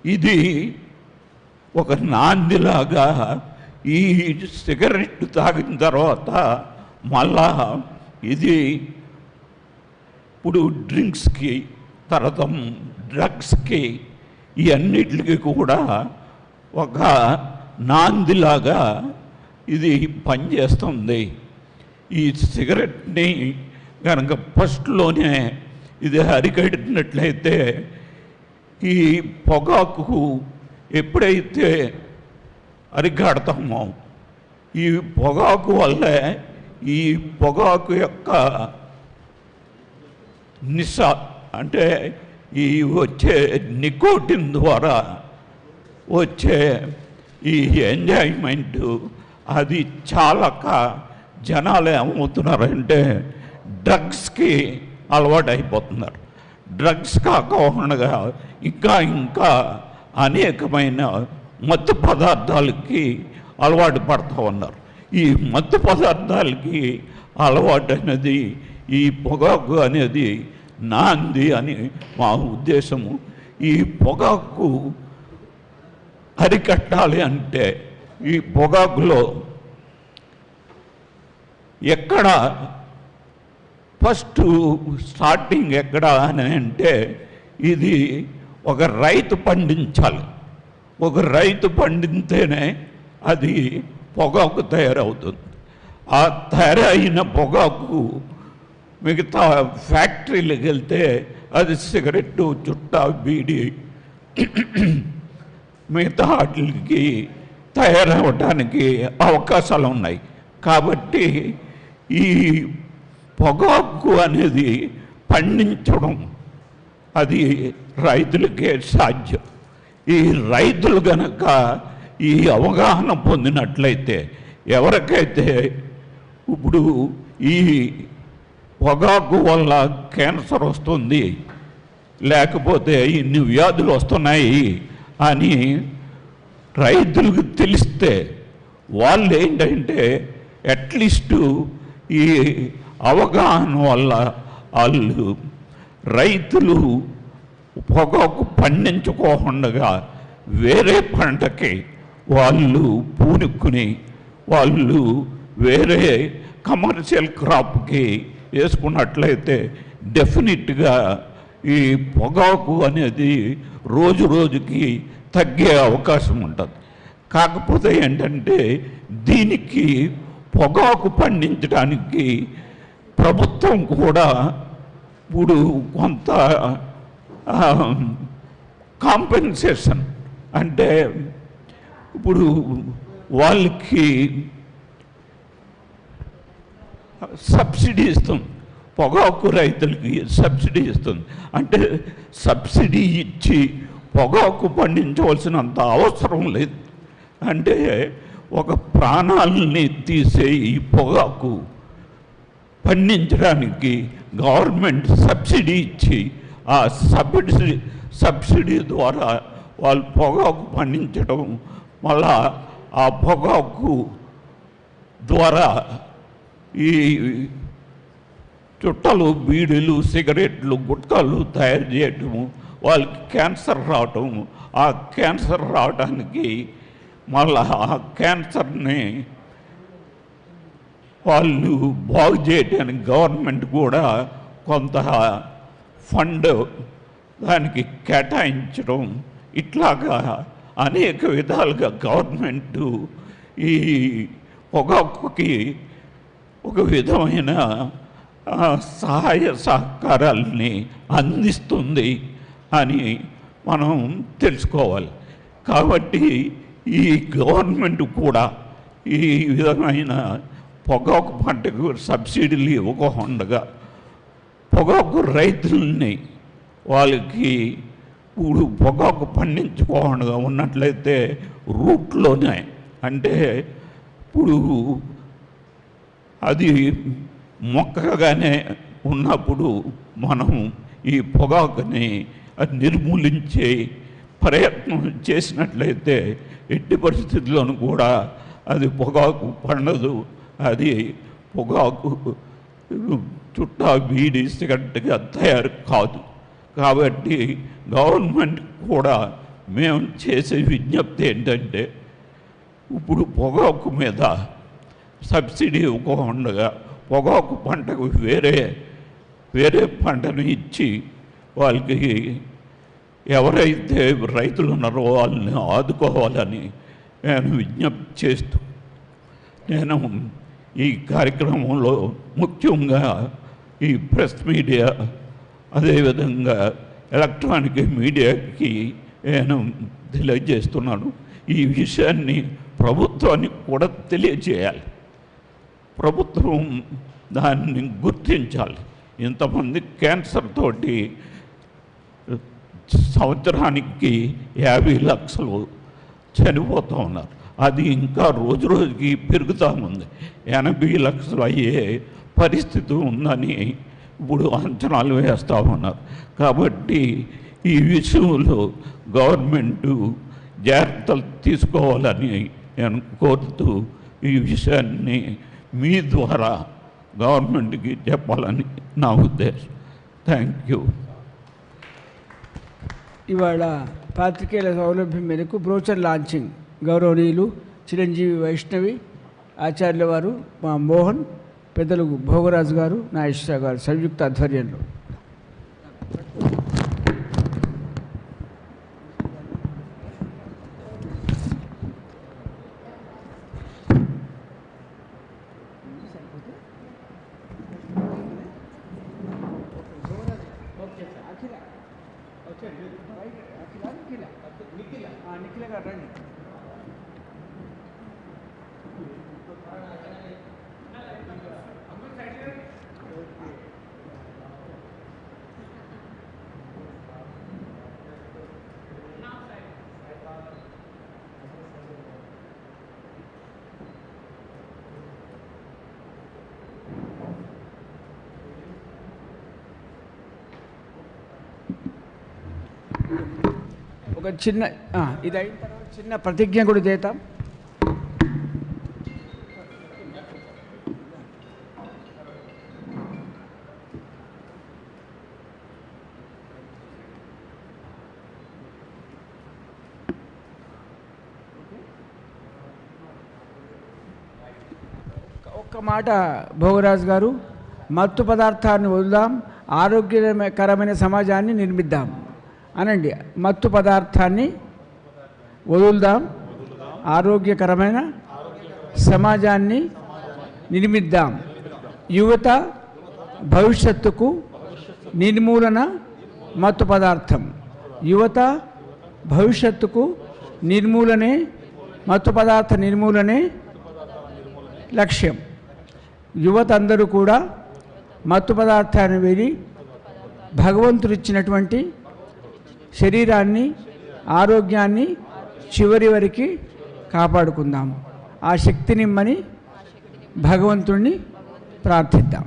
ఇది ఒక నాందిలాగా ఈ సిగరెట్ తాగిన తర్వాత మళ్ళా ఇది ఇప్పుడు డ్రింక్స్కి, తర్వాత డ్రగ్స్కి, ఈ అన్నిటికి కూడా ఒక నాందిలాగా ఇది పనిచేస్తుంది. ఈ సిగరెట్ని కనుక ఫస్ట్లోనే ఇది అరికట్టినట్లయితే ఈ పొగాకు ఎప్పుడైతే అరికడతామో ఈ పొగాకు వల్లే ఈ పొగాకు యొక్క నిశా అంటే ఈ వచ్చే నికోటిన్ ద్వారా వచ్చే ఈ ఎంజాయ్మెంట్ అది చాలక జనాలు ఏమవుతున్నారంటే డ్రగ్స్కి అలవాటు అయిపోతున్నారు. డ్రగ్స్ కాకుండా ఇంకా అనేకమైన మత్తు పదార్థాలకి అలవాటు పడుతూ ఉన్నారు. ఈ మత్తు పదార్థాలకి అలవాటు అనేది ఈ పొగాకు అనేది నాంది అని మా ఉద్దేశము. ఈ పొగాకు అరికట్టాలి అంటే ఈ పొగాకులో ఎక్కడ ఫస్ట్ స్టార్టింగ్ ఎక్కడ అని అంటే ఇది ఒక రైతు పండించాలి. ఒక రైతు పండితేనే అది పొగాకు తయారవుతుంది. ఆ తయారైన పొగాకు మిగతా ఫ్యాక్టరీలకు వెళ్తే అది సిగరెట్టు, చుట్టా, బీడి మిగతా వాటికి తయారవడానికి అవకాశాలు ఉన్నాయి. కాబట్టి ఈ పొగాకు అనేది పండించడం అది రైతులకే సాధ్యం. ఈ రైతులు గనక ఈ అవగాహన పొందినట్లయితే ఎవరికైతే ఇప్పుడు ఈ పొగాకు వల్ల క్యాన్సర్ వస్తుంది, లేకపోతే ఇన్ని వ్యాధులు వస్తున్నాయి అని రైతులకు తెలిస్తే వాళ్ళు ఏంటంటే అట్లీస్ట్ ఈ అవగాహన వల్ల వాళ్ళు రైతులు పొగాకు పండించుకోకుండా వేరే పంటకి వాళ్ళు పూనుకుని వాళ్ళు వేరే కమర్షియల్ క్రాప్కి వేసుకున్నట్లయితే డెఫినెట్గా ఈ పొగాకు అనేది రోజు రోజుకి తగ్గే అవకాశం ఉంటుంది. కాకపోతే ఏంటంటే దీనికి పొగాకు పండించడానికి ప్రభుత్వం కూడా ఇప్పుడు కొంత కాంపెన్సేషన్ అంటే ఇప్పుడు వాళ్ళకి సబ్సిడీ ఇస్తుంది. పొగాకు రైతులకి సబ్సిడీ ఇస్తుంది. అంటే సబ్సిడీ ఇచ్చి పొగాకు పండించవలసినంత అవసరం లేదు. అంటే ఒక ప్రాణాలని తీసే ఈ పొగాకు పండించడానికి గవర్నమెంట్ సబ్సిడీ ఇచ్చి ఆ సబ్సిడీ ద్వారా వాళ్ళు పొగాకు పండించడం మళ్ళా ఆ పొగాకు ద్వారా ఈ చుట్టలు, బీడీలు, సిగరెట్లు, గుట్కాలు తయారు చేయటము, వాళ్ళకి క్యాన్సర్ రావటం, ఆ క్యాన్సర్ రావడానికి మళ్ళా ఆ క్యాన్సర్ని వాళ్ళు బాగు చేయడానికి గవర్నమెంట్ కూడా కొంత ఫండ్ దానికి కేటాయించడం, ఇట్లాగా అనేక విధాలుగా గవర్నమెంటు ఈ పొగాకుకి ఒక విధమైన సహాయ సహకారాలని అందిస్తుంది అని మనం తెలుసుకోవాలి. కాబట్టి ఈ గవర్నమెంట్ కూడా ఈ విధమైన పొగాకు పంటకు సబ్సిడీలు ఇవ్వకుండా పొగాకు రైతుల్ని వాళ్ళకి ఇప్పుడు పొగాకు పండించుకోకుండా ఉన్నట్లయితే రూట్లోనే అంటే ఇప్పుడు అది మొక్కగానే ఉన్నప్పుడు మనం ఈ పొగాకుని నిర్మూలించే ప్రయత్నం చేసినట్లయితే ఎట్టి పరిస్థితుల్లోనూ కూడా అది పొగాకు పండదు. అది పొగాకు చుట్టా వీడి సిగరెట్గా తయారు కాదు. కాబట్టి గవర్నమెంట్ కూడా మేము చేసే విజ్ఞప్తి ఏంటంటే, ఇప్పుడు పొగాకు మీద సబ్సిడీ ఇవ్వకుండా పొగాకు పంటకు వేరే పంటను ఇచ్చి వాళ్ళకి ఎవరైతే రైతులు ఉన్నారో వాళ్ళని ఆదుకోవాలని నేను విజ్ఞప్తి చేస్తూ, నేను ఈ కార్యక్రమంలో ముఖ్యంగా ఈ ప్రెస్ మీడియా అదేవిధంగా ఎలక్ట్రానిక్ మీడియాకి నేను తెలియజేస్తున్నాను. ఈ విషయాన్ని ప్రభుత్వానికి కూడా తెలియజేయాలి. ప్రభుత్వం దాన్ని గుర్తించాలి. ఇంతమంది క్యాన్సర్ తోటి సంవత్సరానికి 50 లక్షలు చనిపోతూ ఉన్నారు. అది ఇంకా రోజు రోజుకి పెరుగుతూ ఉంది. 80 లక్షలు అయ్యే పరిస్థితి ఉందని ఇప్పుడు అంచనాలు వేస్తూ ఉన్నారు. కాబట్టి ఈ విషయంలో గవర్నమెంటు జాగ్రత్తలు తీసుకోవాలని నేను కోరుతూ ఈ విషయాన్ని మీ ద్వారా గవర్నమెంట్కి చెప్పాలని నా ఉద్దేశం. Thank you. ఇవాళ పాత్రికేయుల సౌలభ్యం మేరకు బ్రోచర్ లాంచింగ్ గౌరవనీయులు చిరంజీవి వైష్ణవి ఆచార్యుల వారు, మా మోహన్, పెద్దలు భోగరాజు గారు, నాగేశ్వర గారు సంయుక్త ఆధ్వర్యంలో ఒక చిన్న ఇది అయిన తర్వాత చిన్న ప్రతిజ్ఞ కూడా చేద్దాం. ఒక్క మాట భోగరాజు గారు, మత్తు పదార్థాన్ని వదులుదాం, ఆరోగ్యకరమైన సమాజాన్ని నిర్మిద్దాం అనండి. మత్తు పదార్థాన్ని వదులుదాం, ఆరోగ్యకరమైన సమాజాన్ని నిర్మిద్దాం, యువత భవిష్యత్తుకు నిర్మూలన మత్తు పదార్థం. యువత భవిష్యత్తుకు నిర్మూలనే మత్తు పదార్థ నిర్మూలనే లక్ష్యం. యువత అందరూ కూడా మత్తు పదార్థాన్ని వీడి భగవంతుడిచ్చినటువంటి శరీరాన్ని, ఆరోగ్యాన్ని చివరి వరకు కాపాడుకుందాం. ఆ శక్తినిమ్మని భగవంతుణ్ణి ప్రార్థిద్దాం.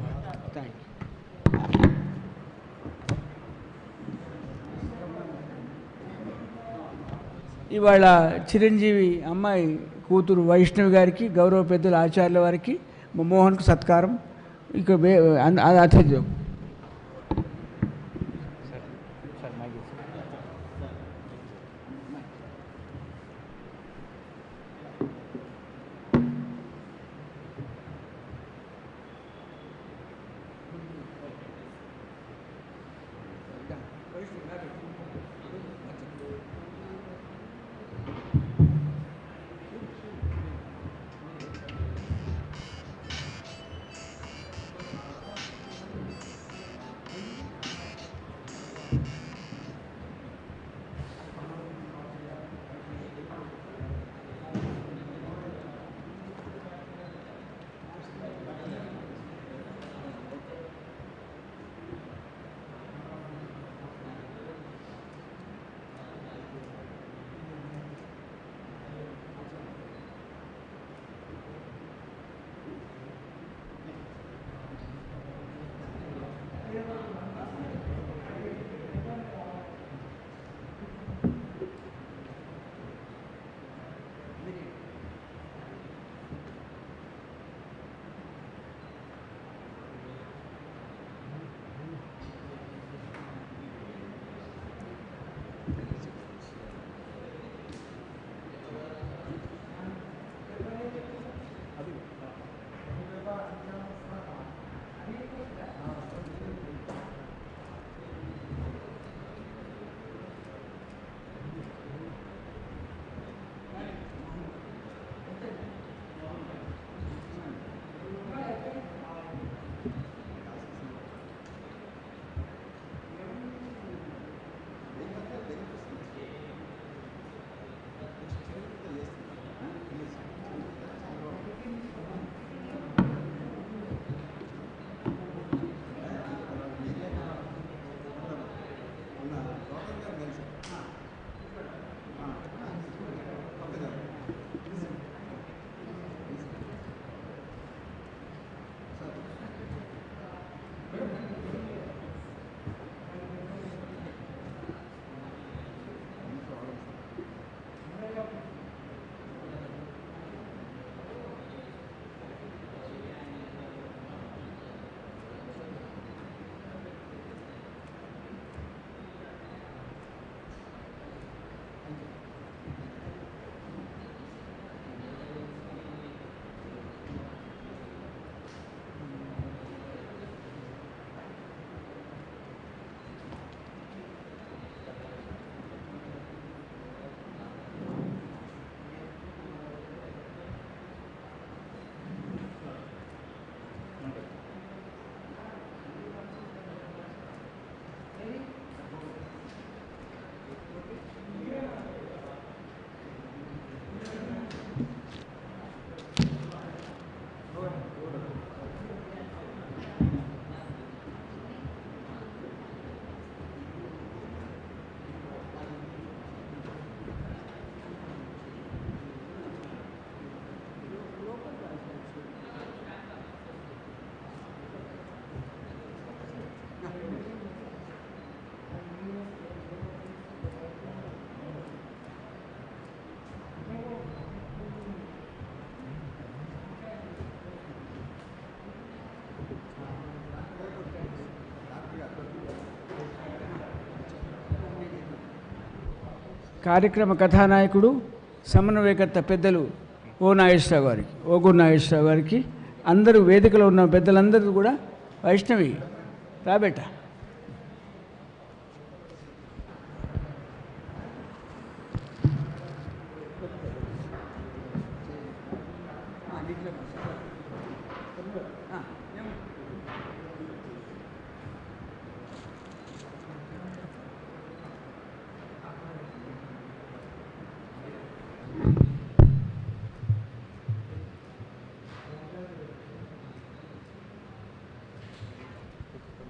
ఇవాళ చిరంజీవి అమ్మాయి కూతురు వైష్ణవి గారికి, గౌరవ పెద్దల ఆచార్యుల వారికి, మోహన్కు సత్కారం. ఇక అతిథి కార్యక్రమ కథానాయకుడు సమన్వయకర్త పెద్దలు ఓ నాగేశ్వరరావు గారికి, ఓగూరు నాగేశ్వరరావు గారికి, అందరూ వేదికలో ఉన్న పెద్దలందరూ కూడా వైష్ణవి రాబెట్ట.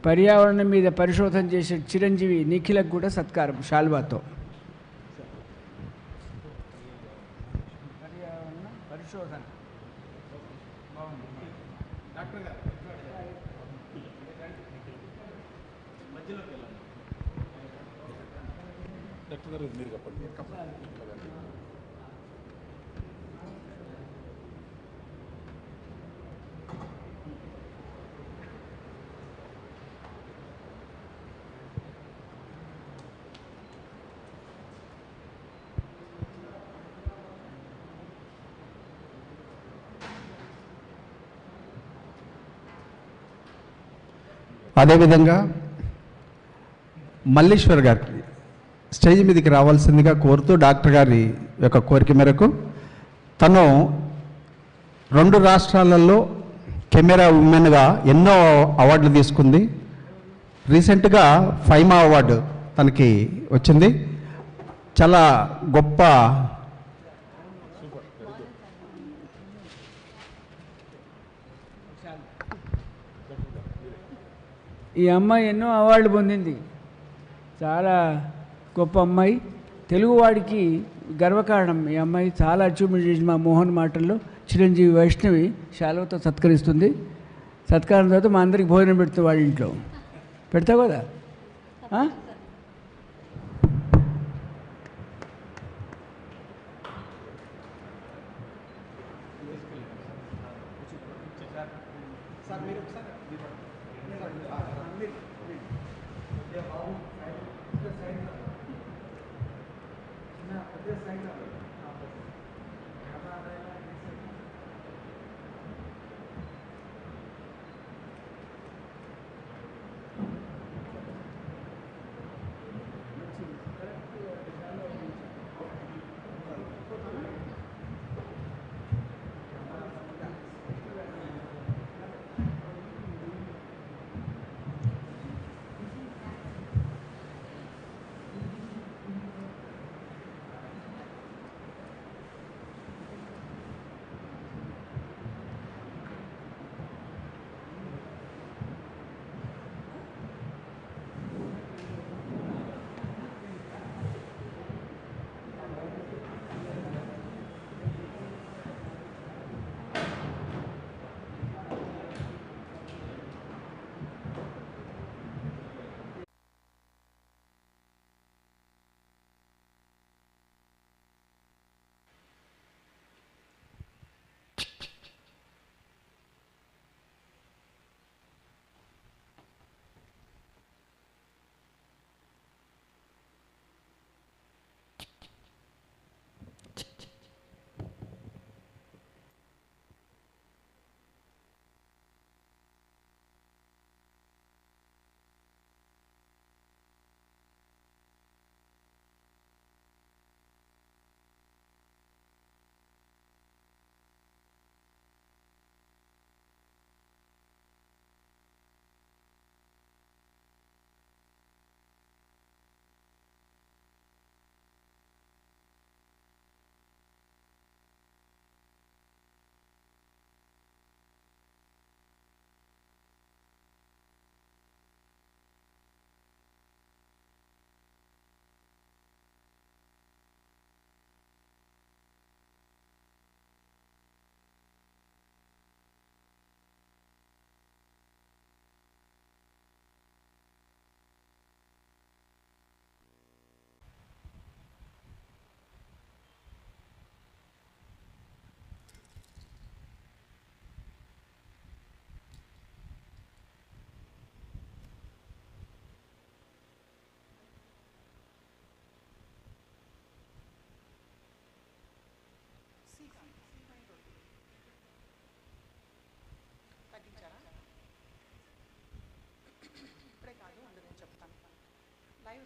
పర్యావరణం మీద పరిశోధన చేసే చిరంజీవి నిఖిలకు కూడా సత్కారం షాల్వాతో. పర్యావరణ పరిశోధన అదేవిధంగా మల్లేశ్వర్ గారికి స్టేజ్ మీదకి రావాల్సిందిగా కోరుతూ డాక్టర్ గారి యొక్క కోరిక మేరకు తను 2 రాష్ట్రాలలో కెమెరా ఉమెన్గా ఎన్నో అవార్డులు తీసుకుంది. రీసెంట్గా ఫైమా అవార్డు తనకి వచ్చింది. చాలా గొప్ప ఈ అమ్మాయి ఎన్నో అవార్డులు పొందింది. చాలా గొప్ప అమ్మాయి, తెలుగువాడికి గర్వకారణం. ఈ అమ్మాయి చాలా అచీవ్మెంట్ చేసింది. మా మోహన్ మాటల్లో చిరంజీవి వైష్ణవి శాలువతో సత్కరిస్తుంది. సత్కారం తర్వాత మా అందరికి భోజనం పెడుతుంది వాళ్ళ ఇంట్లో. పెడతావు కదా?